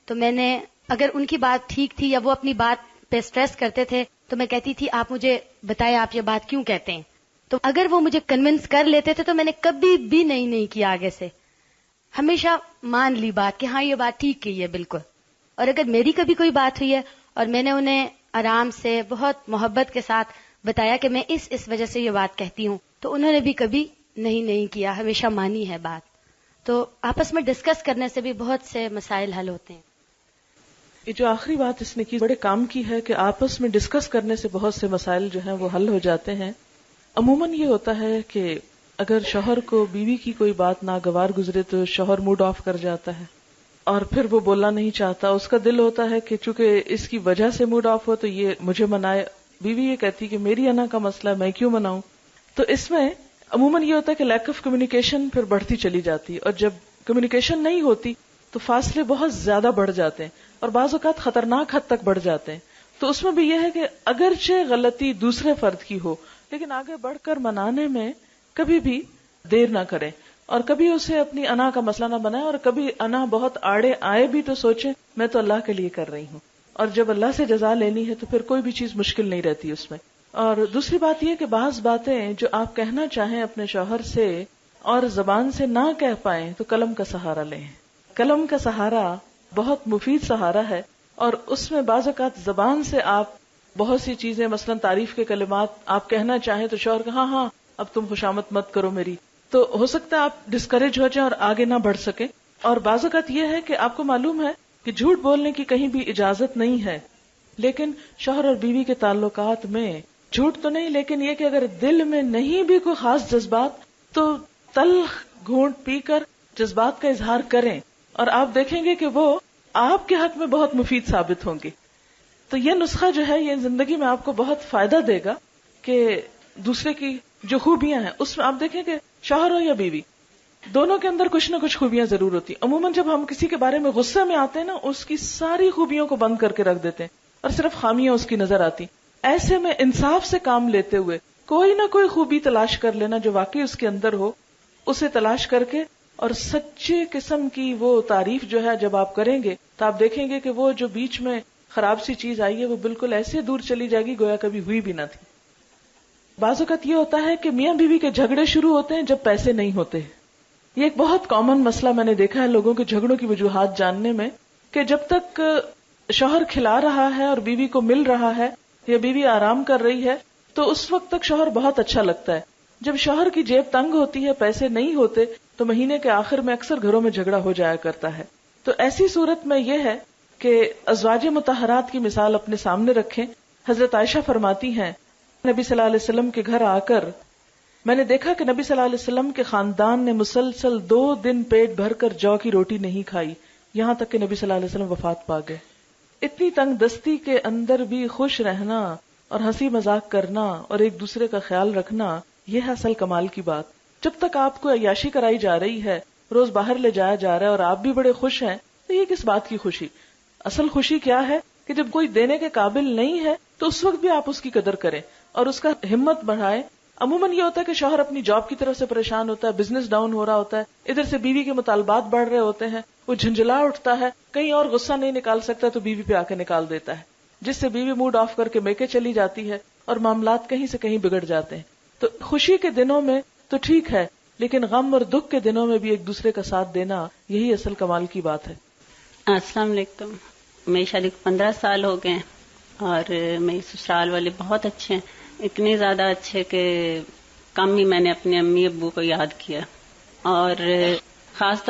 تو میں نے، اگر ان کی بات ٹھیک تھی یا وہ اپنی بات پہ سٹریس کرتے تھے تو میں کہتی تھی آپ مجھے بتائیں آپ یہ بات کیوں کہتے ہیں. تو اگر وہ مجھے کنونس کر لیتے تھے تو میں نے کبھی بھی نہیں کیا آگے سے. ہمیشہ مان لی بات کہ ہاں یہ بات ٹھیک کی ہے بالکل. اور اگر میری کبھی کوئی بات ہوئی ہے اور میں نے انہیں آرام سے بہت محبت کے ساتھ بتایا کہ میں اس وجہ سے یہ بات کہتی ہوں تو انہوں نے بھی کبھی نہیں کیا، ہمیشہ مانی ہے بات. تو آپس میں ڈسکس کرنے سے بھی بہت سے مسائل حل ہوتے ہیں. یہ جو آخری بات اس نے کی بڑے کام کی ہے کہ آپس میں ڈسکس کرنے سے بہت سے مسائل جو ہیں وہ حل ہو جاتے ہیں. عموماً یہ ہوتا ہے کہ اگر شوہر کو بیوی کی کوئی بات ناگوار گزرے تو شوہر موڈ آف کر جاتا ہے اور پھر وہ بولنا نہیں چاہتا. اس کا دل ہوتا ہے کہ چونکہ اس کی وجہ سے موڈ آف ہو تو یہ مجھے منائے. بیوی یہ کہتی کہ میری انا کا مسئلہ ہے، میں کیوں مناؤں. تو اس میں عموماً یہ ہوتا ہے کہ لیک آف کمیونیکیشن پھر بڑھتی چلی جاتی ہے، اور جب کمیونیکیشن نہیں ہوتی تو فاصلے بہت زیادہ بڑھ جاتے ہیں اور بعض اوقات خطرناک حد تک بڑھ جاتے ہیں. تو اس میں بھی یہ ہے کہ اگرچہ غلطی دوسرے فرد کی ہو لیکن آگے بڑھ کر منانے میں کبھی بھی دیر نہ کریں اور کبھی اسے اپنی انا کا مسئلہ نہ بنائیں. اور کبھی انا بہت آڑے آئے بھی تو سوچیں میں تو اللہ کے لیے کر رہی ہوں، اور جب اللہ سے جزا لینی ہے تو پھر کوئی بھی چیز مشکل نہیں رہتی اس میں. اور دوسری بات یہ کہ بعض باتیں جو آپ کہنا چاہیں اپنے شوہر سے اور زبان سے نہ کہہ پائیں تو قلم کا سہارا لیں. قلم کا سہارا بہت مفید سہارا ہے، اور اس میں بعض اوقات زبان سے آپ بہت سی چیزیں، مثلا تعریف کے کلمات آپ کہنا چاہیں تو شوہر کہ ہاں اب تم خوشامد مت کرو میری، تو ہو سکتا ہے آپ ڈسکریج ہو جائیں اور آگے نہ بڑھ سکیں. اور بعض اوقات یہ ہے کہ آپ کو معلوم ہے کہ جھوٹ بولنے کی کہیں بھی اجازت نہیں ہے، لیکن شوہر اور بیوی کے تعلقات میں جھوٹ تو نہیں، لیکن یہ کہ اگر دل میں نہیں بھی کوئی خاص جذبات تو تلخ گھونٹ پی کر جذبات کا اظہار کریں، اور آپ دیکھیں گے کہ وہ آپ کے حق میں بہت مفید ثابت ہوں گے. تو یہ نسخہ جو ہے یہ زندگی میں آپ کو بہت فائدہ دے گا کہ دوسرے کی جو خوبیاں ہیں اس میں آپ دیکھیں کہ شوہر ہو یا بیوی دونوں کے اندر کچھ نہ کچھ خوبیاں ضرور ہوتی ہیں. عموماً جب ہم کسی کے بارے میں غصے میں آتے ہیں نا اس کی ساری خوبیوں کو بند کر کے رکھ دیتے ہیں اور صرف خامیاں اس کی نظر آتی. ایسے میں انصاف سے کام لیتے ہوئے کوئی نہ کوئی خوبی تلاش کر لینا جو واقعی اس کے اندر ہو، اسے تلاش کر کے اور سچے قسم کی وہ تعریف جو ہے جب آپ کریں گے تو آپ دیکھیں گے کہ وہ جو بیچ میں خراب سی چیز آئی ہے وہ بالکل ایسے دور چلی جائے گی گویا کبھی ہوئی بھی نہ تھی. بعض اوقات یہ ہوتا ہے کہ میاں بیوی کے جھگڑے شروع ہوتے ہیں جب پیسے نہیں ہوتے. یہ ایک بہت کامن مسئلہ میں نے دیکھا ہے لوگوں کے جھگڑوں کی وجوہات جاننے میں، کہ جب تک شوہر کھلا رہا ہے اور بیوی کو مل رہا ہے یا بیوی آرام کر رہی ہے تو اس وقت تک شوہر بہت اچھا لگتا ہے. جب شوہر کی جیب تنگ ہوتی ہے، پیسے نہیں ہوتے، تو مہینے کے آخر میں اکثر گھروں میں جھگڑا ہو جایا کرتا ہے. تو ایسی صورت میں یہ ہے کہ ازواج مطہرات کی مثال اپنے سامنے رکھیں. حضرت عائشہ فرماتی ہیں نبی صلی اللہ علیہ وسلم کے گھر آ کر میں نے دیکھا کہ نبی صلی اللہ علیہ وسلم کے خاندان نے مسلسل 2 دن پیٹ بھر کر جو کی روٹی نہیں کھائی، یہاں تک کہ نبی صلی اللہ علیہ وسلم وفات پا گئے. اتنی تنگ دستی کے اندر بھی خوش رہنا اور ہنسی مذاق کرنا اور ایک دوسرے کا خیال رکھنا، یہ ہے اصل کمال کی بات. جب تک آپ کو عیاشی کرائی جا رہی ہے، روز باہر لے جایا جا رہا ہے اور آپ بھی بڑے خوش ہیں، تو یہ کس بات کی خوشی؟ اصل خوشی کیا ہے کہ جب کوئی دینے کے قابل نہیں ہے تو اس وقت بھی آپ اس کی قدر کریں اور اس کا ہمت بڑھائیں. عموماً یہ ہوتا ہے کہ شوہر اپنی جاب کی طرف سے پریشان ہوتا ہے، بزنس ڈاؤن ہو رہا ہوتا ہے، ادھر سے بیوی کے مطالبات بڑھ رہے ہوتے ہیں، وہ جھنجھلا اٹھتا ہے، کہیں اور غصہ نہیں نکال سکتا تو بیوی پہ آ کے نکال دیتا ہے، جس سے بیوی موڈ آف کر کے میکے چلی جاتی ہے اور معاملات کہیں سے کہیں بگڑ جاتے ہیں. تو خوشی کے دنوں میں تو ٹھیک ہے، لیکن غم اور دکھ کے دنوں میں بھی ایک دوسرے کا ساتھ دینا، یہی اصل کمال کی بات ہے. السلام علیکم. میری شادی کو 15 سال ہو گئے اور میرے سسرال والے بہت اچھے ہیں، اتنے زیادہ اچھے کہ کم ہی میں نے اپنے امی ابو کو یاد کیا. اور خاص طور